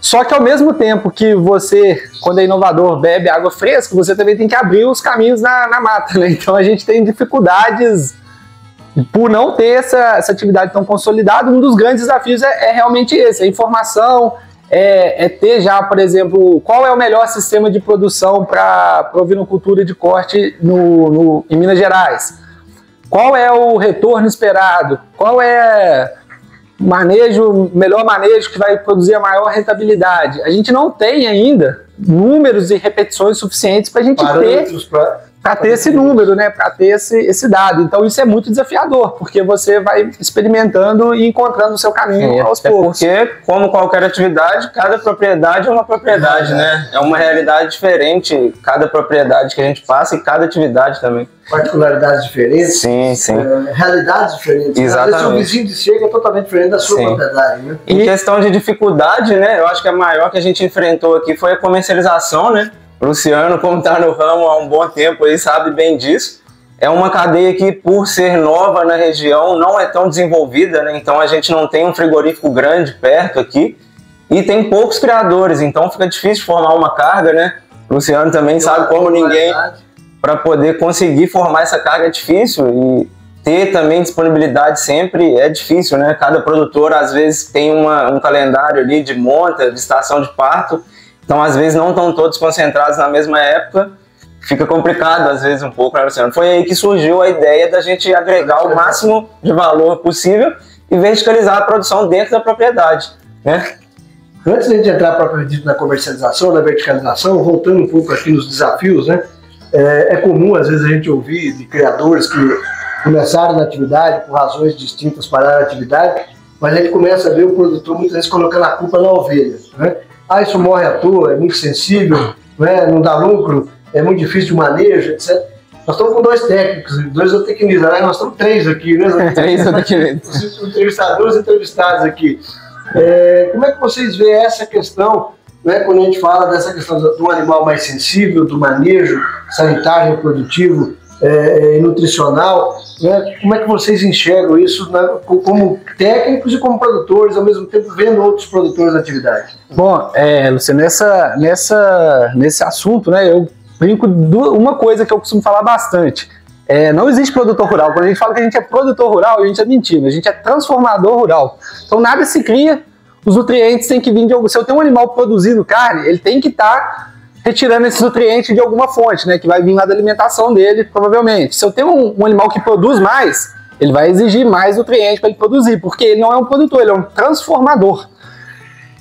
Só que ao mesmo tempo que você, quando é inovador, bebe água fresca, você também tem que abrir os caminhos na mata, né? Então a gente tem dificuldades por não ter essa atividade tão consolidada. Um dos grandes desafios é realmente esse, a informação, ter já, por exemplo, qual é o melhor sistema de produção para ovinocultura de corte em Minas Gerais. Qual é o retorno esperado? Qual é melhor manejo que vai produzir a maior rentabilidade? A gente não tem ainda números e repetições suficientes para a gente para ter esse número, né? Para ter esse dado. Então isso é muito desafiador, porque você vai experimentando e encontrando o seu caminho aos poucos. Porque, como qualquer atividade, cada propriedade é uma propriedade, né? É uma realidade diferente, cada propriedade que a gente passa e cada atividade também. Particularidades diferentes, sim, sim. Realidades diferentes. Exatamente. Às vezes o vizinho de chega é totalmente diferente da sua propriedade, né? Em questão de dificuldade, né? Eu acho que a maior que a gente enfrentou aqui foi a comercialização, né? O Luciano, como está no ramo há um bom tempo, aí sabe bem disso. É uma cadeia que, por ser nova na região, não é tão desenvolvida, né? Então a gente não tem um frigorífico grande perto aqui e tem poucos criadores, então fica difícil formar uma carga, né? O Luciano também sabe como ninguém, para poder conseguir formar essa carga é difícil e ter também disponibilidade sempre é difícil, né? Cada produtor às vezes tem um calendário ali de monta, de estação de parto, então às vezes não estão todos concentrados na mesma época, fica complicado às vezes um pouco, né, Luciano? Foi aí que surgiu a ideia da gente agregar o máximo de valor possível e verticalizar a produção dentro da propriedade, né? Antes de a gente entrar propriamente na comercialização, na verticalização, voltando um pouco aqui nos desafios, né? É comum às vezes a gente ouvir de criadores que começaram na atividade por razões distintas, pararam a atividade, mas a gente começa a ver o produtor muitas vezes colocando a culpa na ovelha, né? Ah, isso morre à toa, é muito sensível, né? Não dá lucro, é muito difícil de manejo, etc. Nós estamos com 2 técnicos, 2 zootecnistas, né? Nós estamos 3 aqui, né? 3 zootecnistas. Entrevistadores entrevistados aqui. Como é que vocês veem essa questão, né, quando a gente fala dessa questão do animal mais sensível, do manejo sanitário, reprodutivo e nutricional, né? Como é que vocês enxergam isso, né, como técnicos e como produtores, ao mesmo tempo vendo outros produtores da atividade? Bom, Luciano, nesse assunto, né, eu brinco de uma coisa que eu costumo falar bastante. Não existe produtor rural. Quando a gente fala que a gente é produtor rural, a gente é mentindo. A gente é transformador rural. Então nada se cria, os nutrientes têm que vir de algum... Se eu tenho um animal produzindo carne, ele tem que estar retirando esses nutrientes de alguma fonte, né? Que vai vir lá da alimentação dele, provavelmente. Se eu tenho um animal que produz mais, ele vai exigir mais nutrientes para ele produzir, porque ele não é um produtor, ele é um transformador.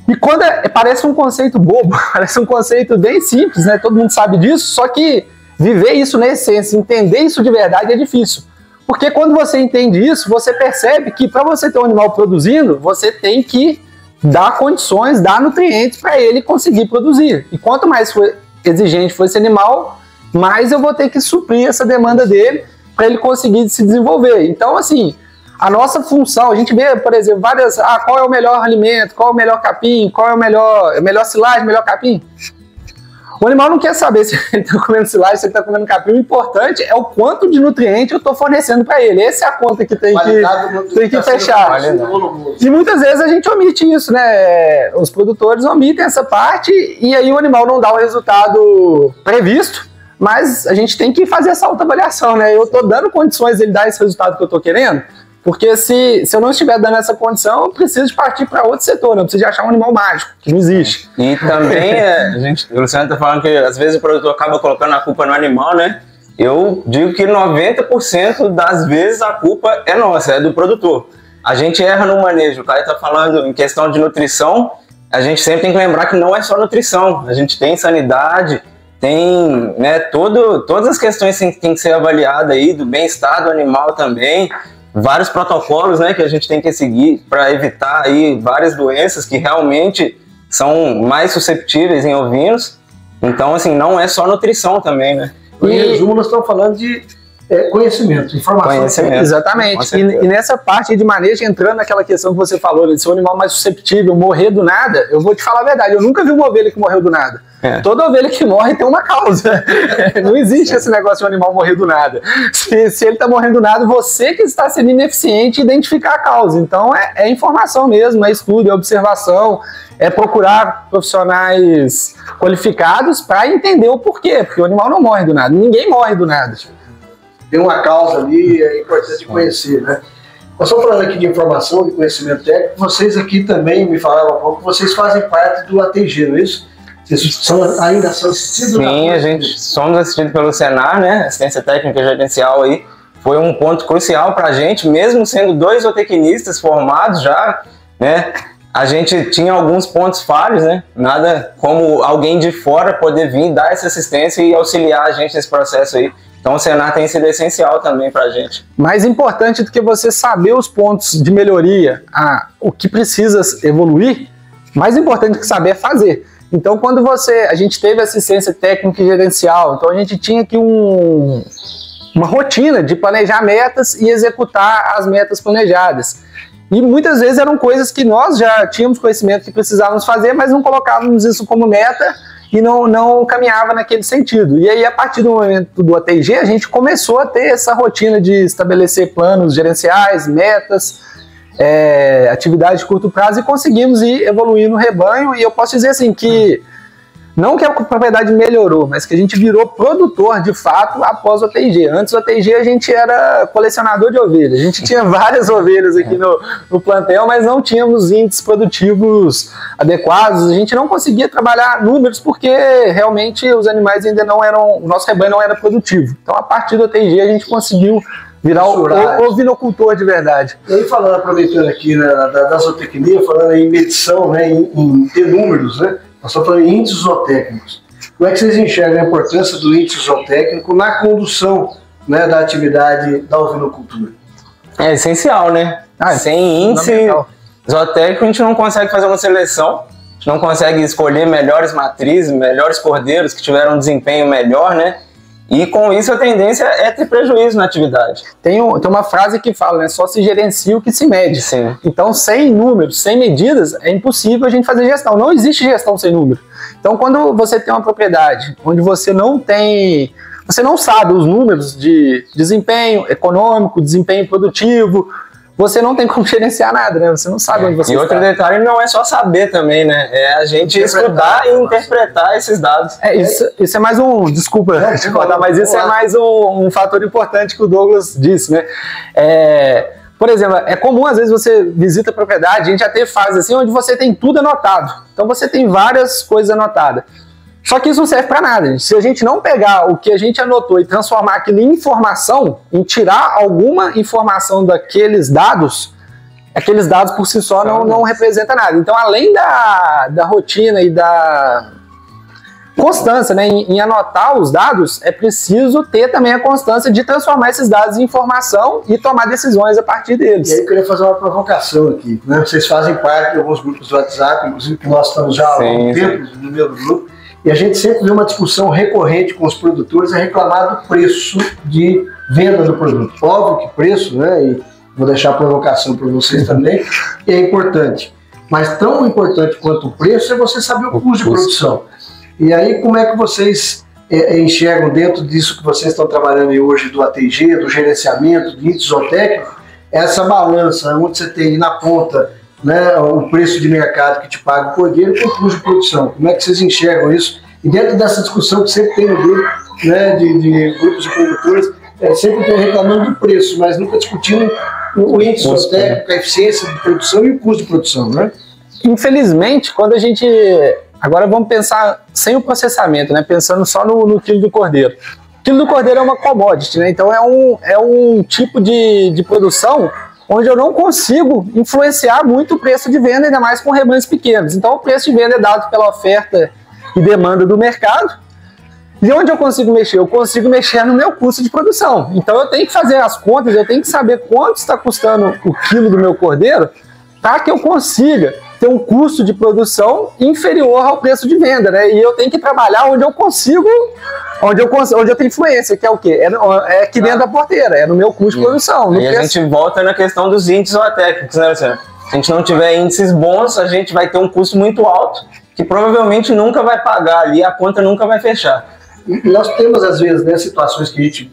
E quando parece um conceito bobo, parece um conceito bem simples, né? Todo mundo sabe disso, só que viver isso na essência, entender isso de verdade é difícil. Porque quando você entende isso, você percebe que para você ter um animal produzindo, você tem que dar condições, dar nutrientes para ele conseguir produzir. E quanto mais for exigente for esse animal, mais eu vou ter que suprir essa demanda dele para ele conseguir se desenvolver. Então, assim, a nossa função, a gente vê, por exemplo, várias... qual é o melhor alimento, qual é o melhor capim, qual é o melhor silagem, melhor capim? O animal não quer saber se ele está comendo silagem, se ele está comendo capim. O importante é o quanto de nutriente eu estou fornecendo para ele. Essa é a conta que tem que fechar. E muitas vezes a gente omite isso, né? Os produtores omitem essa parte e aí o animal não dá o resultado previsto, mas a gente tem que fazer essa autoavaliação, né? Eu estou dando condições de ele dar esse resultado que eu estou querendo, porque se eu não estiver dando essa condição, eu preciso de partir para outro setor, eu preciso de achar um animal mágico, que não existe. E também, o Luciano está falando que às vezes o produtor acaba colocando a culpa no animal, né? Eu digo que 90% das vezes a culpa é nossa, é do produtor. A gente erra no manejo, o Caio está falando em questão de nutrição, a gente sempre tem que lembrar que não é só nutrição, a gente tem sanidade, tem, né, todas as questões que tem que ser avaliadas aí, do bem-estar do animal também, vários protocolos, né, que a gente tem que seguir para evitar aí várias doenças que realmente são mais susceptíveis em ovinos. Então, assim, não é só nutrição também, né? Em resumo, nós estamos falando de conhecimento, informação. Conhecimento. Exatamente. E nessa parte de manejo, entrando naquela questão que você falou, de ser um animal mais susceptível, morrer do nada, eu vou te falar a verdade, eu nunca vi uma ovelha que morreu do nada. Toda ovelha que morre tem uma causa. Não existe esse negócio de um animal morrer do nada. Se ele está morrendo do nada, você que está sendo ineficiente identificar a causa. Então é informação mesmo, é estudo, é observação, é procurar profissionais qualificados para entender o porquê, porque o animal não morre do nada, ninguém morre do nada. Tem uma causa ali, é importante conhecer, né? Nós estamos falando aqui de informação, de conhecimento técnico, vocês aqui também me falaram há pouco, vocês fazem parte do ATG, não é isso? Vocês ainda são assistidos? Sim, a gente somos assistidos pelo Senar, né? Assistência técnica gerencial aí. Foi um ponto crucial para a gente, mesmo sendo 2 zootecnistas formados já, né? A gente tinha alguns pontos falhos, né? Nada como alguém de fora poder vir dar essa assistência e auxiliar a gente nesse processo aí. Então o Senar tem sido essencial também para a gente. Mais importante do que você saber os pontos de melhoria, o que precisa evoluir, mais importante que saber é fazer. Então quando a gente teve assistência técnica e gerencial, então a gente tinha aqui uma rotina de planejar metas e executar as metas planejadas. E muitas vezes eram coisas que nós já tínhamos conhecimento que precisávamos fazer, mas não colocávamos isso como meta e não caminhava naquele sentido. E aí, a partir do momento do ATG, a gente começou a ter essa rotina de estabelecer planos gerenciais, metas, atividades de curto prazo e conseguimos ir evoluindo o rebanho. E eu posso dizer assim que não que a propriedade melhorou, mas que a gente virou produtor de fato após o ATG. Antes do ATG a gente era colecionador de ovelhas. A gente tinha várias ovelhas aqui no plantel, mas não tínhamos índices produtivos adequados. A gente não conseguia trabalhar números porque realmente os animais ainda não eram, o nosso rebanho não era produtivo. Então a partir do ATG a gente conseguiu virar o ovinocultor de verdade. E aí falando, aproveitando aqui da zootecnia, falando em medição, né, em ter números, né? Nós estamos falando em índices zootécnicos. Como é que vocês enxergam a importância do índice zootécnico na condução, né, da atividade da ovinocultura? É essencial, né? Sem índice zootécnico a gente não consegue fazer uma seleção, a gente não consegue escolher melhores matrizes, melhores cordeiros que tiveram um desempenho melhor, né? E com isso a tendência é ter prejuízo na atividade. Tem uma frase que fala, né? Só se gerencia o que se mede. Sim. Então, sem números, sem medidas, é impossível a gente fazer gestão. Não existe gestão sem número. Então, quando você tem uma propriedade onde você não sabe os números de desempenho econômico, desempenho produtivo, você não tem como gerenciar nada, né? Você não sabe onde você está. E outro detalhe não é só saber também, né? É a gente estudar e interpretar esses dados. Isso é mais um... Desculpa te contar, mas isso é mais um fator importante que o Douglas disse, né? Por exemplo, é comum às vezes você visita a propriedade, a gente já teve fases assim onde você tem tudo anotado. Então você tem várias coisas anotadas. Só que isso não serve para nada, gente. Se a gente não pegar o que a gente anotou e transformar aquilo em informação, em tirar alguma informação daqueles dados, aqueles dados por si só não representam nada. Então, além da rotina e da constância, né, em anotar os dados, é preciso ter também a constância de transformar esses dados em informação e tomar decisões a partir deles. E aí eu queria fazer uma provocação aqui, né? Vocês fazem parte de alguns grupos do WhatsApp, inclusive que nós estamos já há algum tempo no mesmo grupo, e a gente sempre vê uma discussão recorrente com os produtores a reclamar do preço de venda do produto. Óbvio que preço, né, e vou deixar a provocação para vocês também, é importante. Mas tão importante quanto o preço é você saber o custo de produção. E aí como é que vocês enxergam dentro disso que vocês estão trabalhando aí hoje do ATG, do gerenciamento, do índice zootécnico, essa balança onde você tem na ponta, né, o preço de mercado que te paga o cordeiro com o custo de produção? Como é que vocês enxergam isso? E dentro dessa discussão que sempre tem no grupo, né, de grupos de produtores, sempre tem reclamando do preço, mas nunca discutindo o índice zootécnico, a eficiência de produção e o custo de produção, né? Infelizmente, quando a gente... Agora vamos pensar sem o processamento, né, pensando só no quilo do cordeiro. O quilo do cordeiro é uma commodity, né? Então é um tipo de produção onde eu não consigo influenciar muito o preço de venda, ainda mais com rebanhos pequenos. Então o preço de venda é dado pela oferta e demanda do mercado. E onde eu consigo mexer? Eu consigo mexer no meu custo de produção. Então eu tenho que fazer as contas, eu tenho que saber quanto está custando o quilo do meu cordeiro para que eu consiga ter um custo de produção inferior ao preço de venda, né? E eu tenho que trabalhar onde eu consigo, onde eu tenho influência, que é o quê? É aqui dentro da porteira, é no meu custo de produção. E a gente volta na questão dos índices zootécnicos, né, Luciano? Se a gente não tiver índices bons, a gente vai ter um custo muito alto, que provavelmente nunca vai pagar ali, a conta nunca vai fechar. E nós temos, às vezes, né, situações que a gente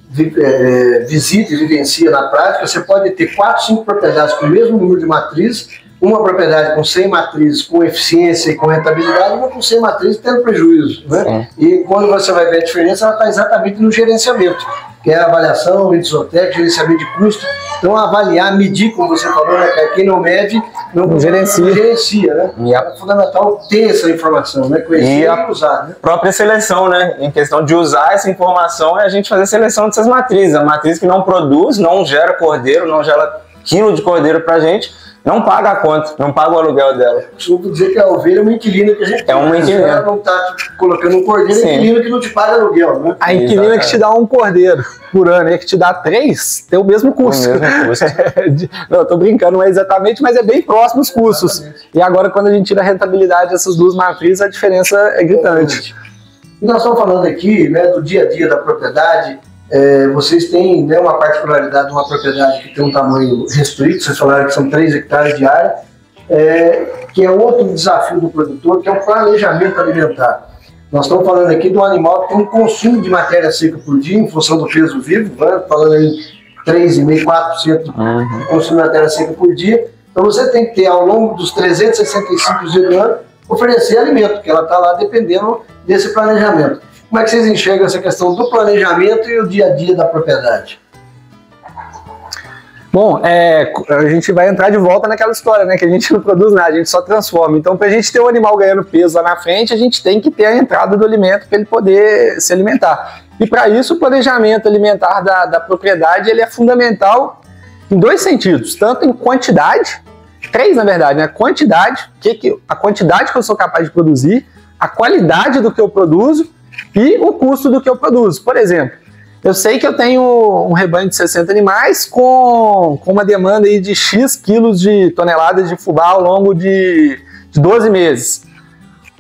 visita e vivencia na prática. Você pode ter 4, 5 propriedades com o mesmo número de matrizes, uma propriedade com 100 matrizes com eficiência e com rentabilidade, uma com 100 matrizes tendo prejuízo, né? E quando você vai ver a diferença, ela está exatamente no gerenciamento, que é a avaliação, índice zootécnico, gerenciamento de custo. Então, avaliar, medir, como você falou, né, quem não mede, não gerencia, né? É fundamental ter essa informação, né? Conhecer e usar, né? Própria seleção, né? Em questão de usar essa informação, é a gente fazer a seleção dessas matrizes. A matriz que não produz, não gera cordeiro, não gera quilo de cordeiro pra gente, não paga a conta, não paga o aluguel dela. Costumo dizer que a ovelha é uma inquilina que a gente É uma inquilina. Ela não está colocando um cordeiro, é inquilina que não te paga aluguel, né? A inquilina que te dá um cordeiro por ano e que te dá 3, tem o mesmo custo. O mesmo custo. Não, eu tô brincando, não é exatamente, mas é bem próximo os custos. Exatamente. E agora, quando a gente tira a rentabilidade dessas duas matrizes, a diferença é gritante. E nós estamos falando aqui, né, do dia a dia da propriedade. Vocês têm, né, uma particularidade de uma propriedade que tem um tamanho restrito, vocês falaram que são 3 hectares de área, que é outro desafio do produtor, que é o planejamento alimentar. Nós estamos falando aqui de um animal que tem um consumo de matéria seca por dia, em função do peso vivo, né, falando em 3,5%, 4% de consumo de matéria seca por dia. Então você tem que ter, ao longo dos 365 dias do ano, oferecer alimento, porque ela está lá dependendo desse planejamento. Como é que vocês enxergam essa questão do planejamento e o dia a dia da propriedade? Bom, a gente vai entrar de volta naquela história, né? Que a gente não produz nada, a gente só transforma. Então, para a gente ter o animal ganhando peso lá na frente, a gente tem que ter a entrada do alimento para ele poder se alimentar. E para isso, o planejamento alimentar da propriedade ele é fundamental em 2 sentidos. Tanto em quantidade, 3 na verdade, né? A quantidade que eu sou capaz de produzir, a qualidade do que eu produzo e o custo do que eu produzo. Por exemplo, eu sei que eu tenho um rebanho de 60 animais com uma demanda aí de X quilos de toneladas de fubá ao longo de 12 meses.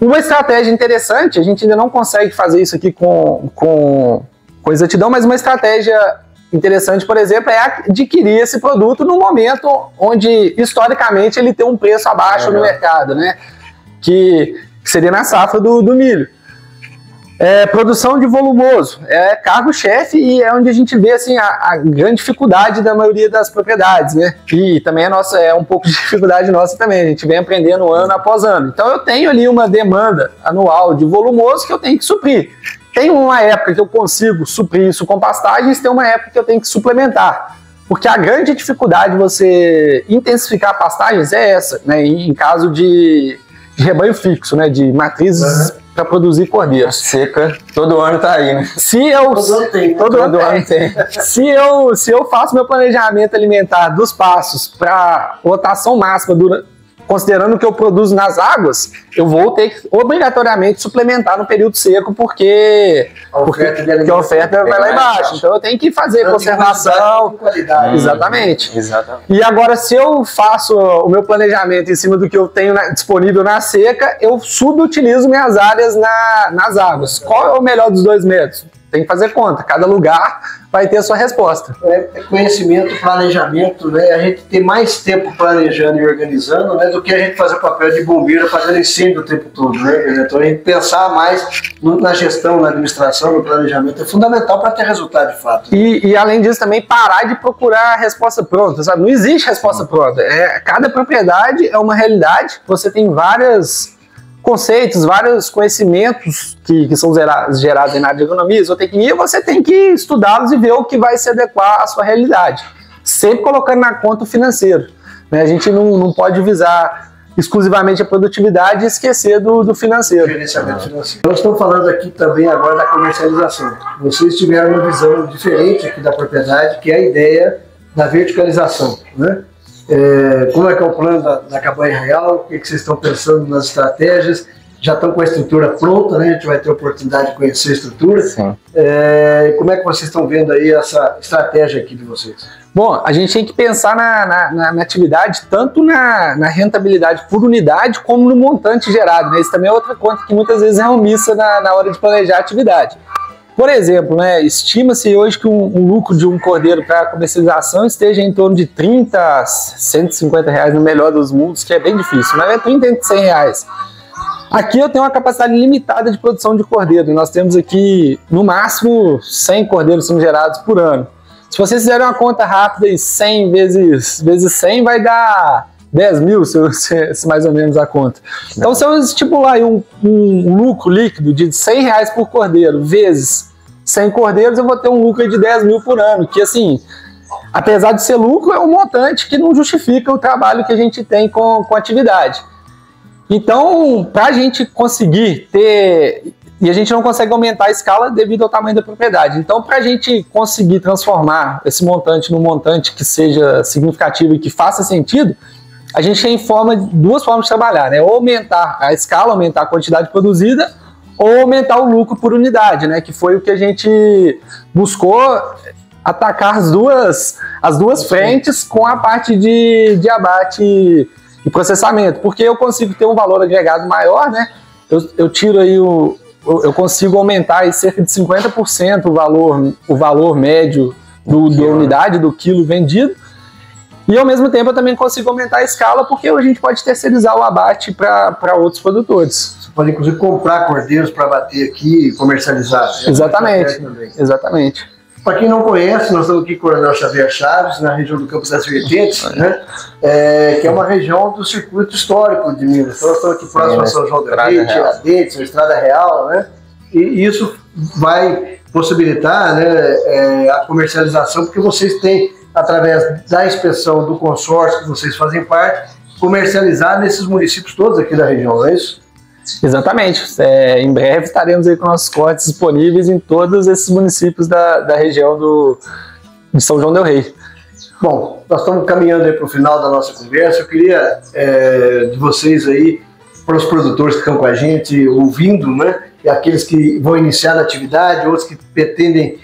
Uma estratégia interessante, a gente ainda não consegue fazer isso aqui com exatidão, mas uma estratégia interessante, por exemplo, é adquirir esse produto no momento onde, historicamente, ele tem um preço abaixo no mercado, né? Que seria na safra do milho. Produção de volumoso é cargo-chefe e é onde a gente vê assim, a grande dificuldade da maioria das propriedades, né? E também é um pouco de dificuldade nossa também, a gente vem aprendendo ano após ano. Então eu tenho ali uma demanda anual de volumoso que eu tenho que suprir. Tem uma época que eu consigo suprir isso com pastagens, tem uma época que eu tenho que suplementar. Porque a grande dificuldade de você intensificar pastagens é essa, né? Em caso de rebanho fixo, né? De matrizes para produzir cordeiro. A seca, todo ano tá aí, né? Todo ano tem. Se eu faço meu planejamento alimentar dos passos para rotação máxima, considerando o que eu produzo nas águas, eu vou ter que obrigatoriamente suplementar no período seco, porque a oferta vai lá embaixo. Então eu tenho que fazer conservação. Exatamente. E agora, se eu faço o meu planejamento em cima do que eu tenho disponível na seca, eu subutilizo minhas áreas nas águas. Qual é o melhor dos 2 métodos? Tem que fazer conta. Cada lugar vai ter a sua resposta. Conhecimento, planejamento, né? A gente ter mais tempo planejando e organizando, né, do que a gente fazer o papel de bombeiro fazendo incêndio o tempo todo, né? Então a gente pensar mais na gestão, na administração, no planejamento é fundamental para ter resultado de fato. E além disso também parar de procurar a resposta pronta, sabe? Não existe resposta pronta. Cada propriedade é uma realidade. Você tem vários conceitos, vários conhecimentos que são gerados na área de agronomia, zootecnia, você tem que estudá-los e ver o que vai se adequar à sua realidade, sempre colocando na conta o financeiro, né? A gente não pode visar exclusivamente a produtividade e esquecer do financeiro. Gerenciamento financeiro. Nós estamos falando aqui também agora da comercialização. Vocês tiveram uma visão diferente aqui da propriedade, que é a ideia da verticalização, né? Como é que é o plano da Cabanha Real? O que vocês estão pensando nas estratégias? Já estão com a estrutura pronta, né? A gente vai ter a oportunidade de conhecer a estrutura. Sim. Como é que vocês estão vendo aí essa estratégia aqui de vocês? Bom, a gente tem que pensar na atividade, tanto na rentabilidade por unidade, como no montante gerado, né? Isso também é outra conta que muitas vezes é omissa na hora de planejar a atividade. Por exemplo, né, estima-se hoje que um lucro de um cordeiro para comercialização esteja em torno de 30 a 150 reais no melhor dos mundos, que é bem difícil, mas é 30 a 100 reais. Aqui eu tenho uma capacidade limitada de produção de cordeiro, nós temos aqui no máximo 100 cordeiros sendo gerados por ano. Se vocês fizerem uma conta rápida e 100 vezes 100 vai dar 10 mil, se mais ou menos a conta. Então se eu estipular aí um lucro líquido de 100 reais por cordeiro vezes 100 cordeiros, eu vou ter um lucro de 10 mil por ano, que assim, apesar de ser lucro, é um montante que não justifica o trabalho que a gente tem com a atividade. Então, para a gente conseguir ter... E a gente não consegue aumentar a escala devido ao tamanho da propriedade. Então, para a gente conseguir transformar esse montante num montante que seja significativo e que faça sentido, a gente tem duas formas de trabalhar, né? Ou aumentar a escala, aumentar a quantidade produzida, ou aumentar o lucro por unidade, né? Que foi o que a gente buscou atacar as duas frentes com a parte de abate e processamento, porque eu consigo ter um valor agregado maior, né? Eu tiro aí eu consigo aumentar aí cerca de 50% o valor médio da unidade, do quilo vendido, e ao mesmo tempo eu também consigo aumentar a escala, porque a gente pode terceirizar o abate para outros produtores. Você pode inclusive comprar cordeiros para abater aqui e comercializar. Exatamente, exatamente. Para quem não conhece, nós estamos aqui com o Coronel Xavier Chaves, na região do Campos das Vertentes, né? Que é uma região do circuito histórico de Minas. Então nós estamos aqui próximo a São João del Rei, Tiradentes, a Estrada Real, né? E isso vai possibilitar, né, a comercialização, porque vocês têm, através da inspeção do consórcio que vocês fazem parte, comercializar nesses municípios todos aqui da região, não é isso? Exatamente. Em breve estaremos aí com nossos cortes disponíveis em todos esses municípios da região de São João del Rei. Bom, nós estamos caminhando aí para o final da nossa conversa. Eu queria de vocês aí, para os produtores que estão com a gente, ouvindo, né? E aqueles que vão iniciar na atividade, outros que pretendem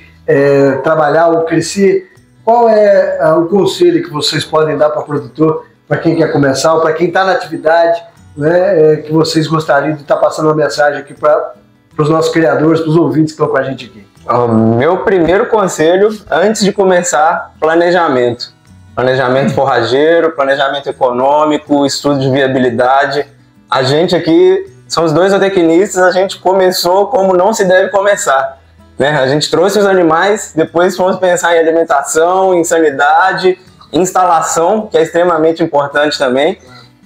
trabalhar ou crescer, qual é o conselho que vocês podem dar para o produtor, para quem quer começar ou para quem está na atividade, né, que vocês gostariam de estar passando uma mensagem aqui para os nossos criadores, para os ouvintes que estão com a gente aqui? Meu primeiro conselho, antes de começar, planejamento. Planejamento forrageiro, planejamento econômico, estudo de viabilidade. A gente aqui, somos dois zootecnistas, a gente começou como não se deve começar, né? A gente trouxe os animais, depois fomos pensar em alimentação, em sanidade, instalação, que é extremamente importante também.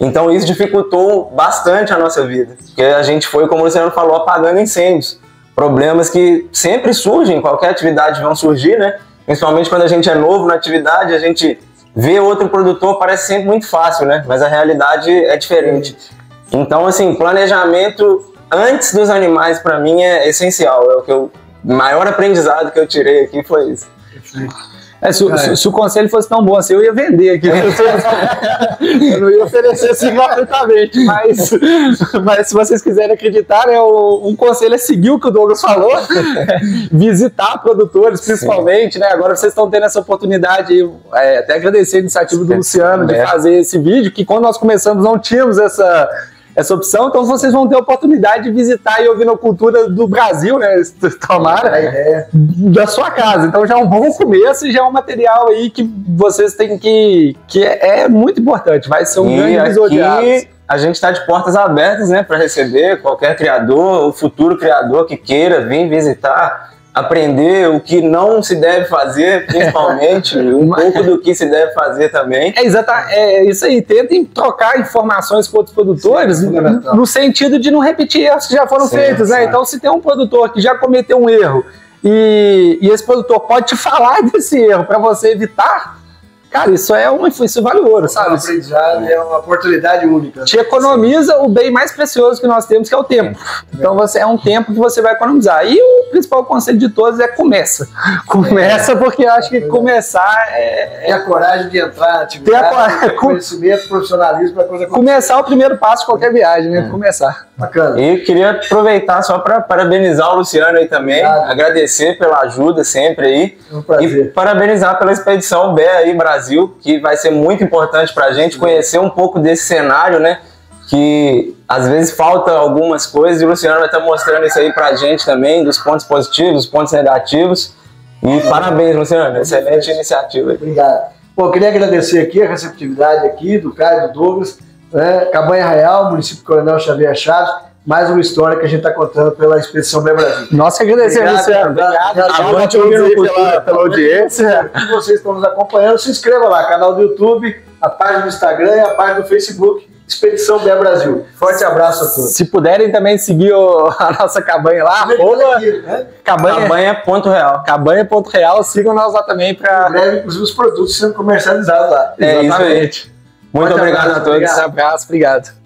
Então isso dificultou bastante a nossa vida, porque a gente foi, como o Luciano falou, apagando incêndios. Problemas que sempre surgem, em qualquer atividade vão surgir, né? Principalmente quando a gente é novo na atividade, a gente vê outro produtor, parece sempre muito fácil, né? Mas a realidade é diferente. Então, assim, planejamento antes dos animais, para mim, é essencial. O maior aprendizado que eu tirei aqui foi isso. Se o conselho fosse tão bom assim, eu ia vender aqui. Eu não ia oferecer assim gratuitamente, mas se vocês quiserem acreditar, né, um conselho é seguir o que o Douglas falou, visitar produtores, principalmente, né? Agora vocês estão tendo essa oportunidade, até agradecer a iniciativa do Luciano de fazer esse vídeo, que quando nós começamos não tínhamos essa opção, então vocês vão ter a oportunidade de visitar e ouvir a cultura do Brasil, né, tomara, da sua casa. Então já é um bom começo e já é um material aí que vocês têm que é muito importante, vai ser um grande divisor de águas. A gente está de portas abertas, né, para receber qualquer criador, o futuro criador que queira vir visitar, aprender o que não se deve fazer, principalmente, pouco do que se deve fazer também. É isso aí, tentem trocar informações com outros produtores, no sentido de não repetir erros que já foram feitos, né? Então, se tem um produtor que já cometeu um erro e esse produtor pode te falar desse erro para você evitar, cara, isso é vale ouro, sabe? Aprendizado é uma oportunidade única. Te economiza o bem mais precioso que nós temos, que é o tempo. Então é um tempo que você vai economizar. E o principal conselho de todos é começa. Começa, porque eu acho que começar Ter a coragem de entrar na atividade, conhecimento, profissionalismo, coisa. Começar é o primeiro passo de qualquer viagem, né? Começar. Bacana. E queria aproveitar só para parabenizar o Luciano aí também, agradecer pela ajuda sempre aí. Um prazer. E parabenizar pela expedição BE aí, Brasil, que vai ser muito importante para a gente conhecer um pouco desse cenário, né? Que às vezes falta algumas coisas e o Luciano vai estar mostrando isso aí para a gente também, dos pontos positivos, dos pontos negativos. E parabéns, Luciano, excelente iniciativa. Obrigado. Bom, eu queria agradecer aqui a receptividade aqui do Caio e do Douglas, né? Cabanha Real, município Coronel Xavier Chaves, mais uma história que a gente está contando pela Expedição BE Brasil. Nós que agradecemos, Luciano. Obrigado pela audiência. Se vocês estão nos acompanhando, se inscreva lá, canal do YouTube, a página do Instagram e a página do Facebook, Expedição BE Brasil. Forte abraço a todos. Se puderem também seguir a nossa cabanha lá, cabanha.real. Cabanha.real, sigam nós lá também para. Em breve, inclusive, os produtos sendo comercializados lá. Exatamente. Muito obrigado a todos. Um abraço, obrigado.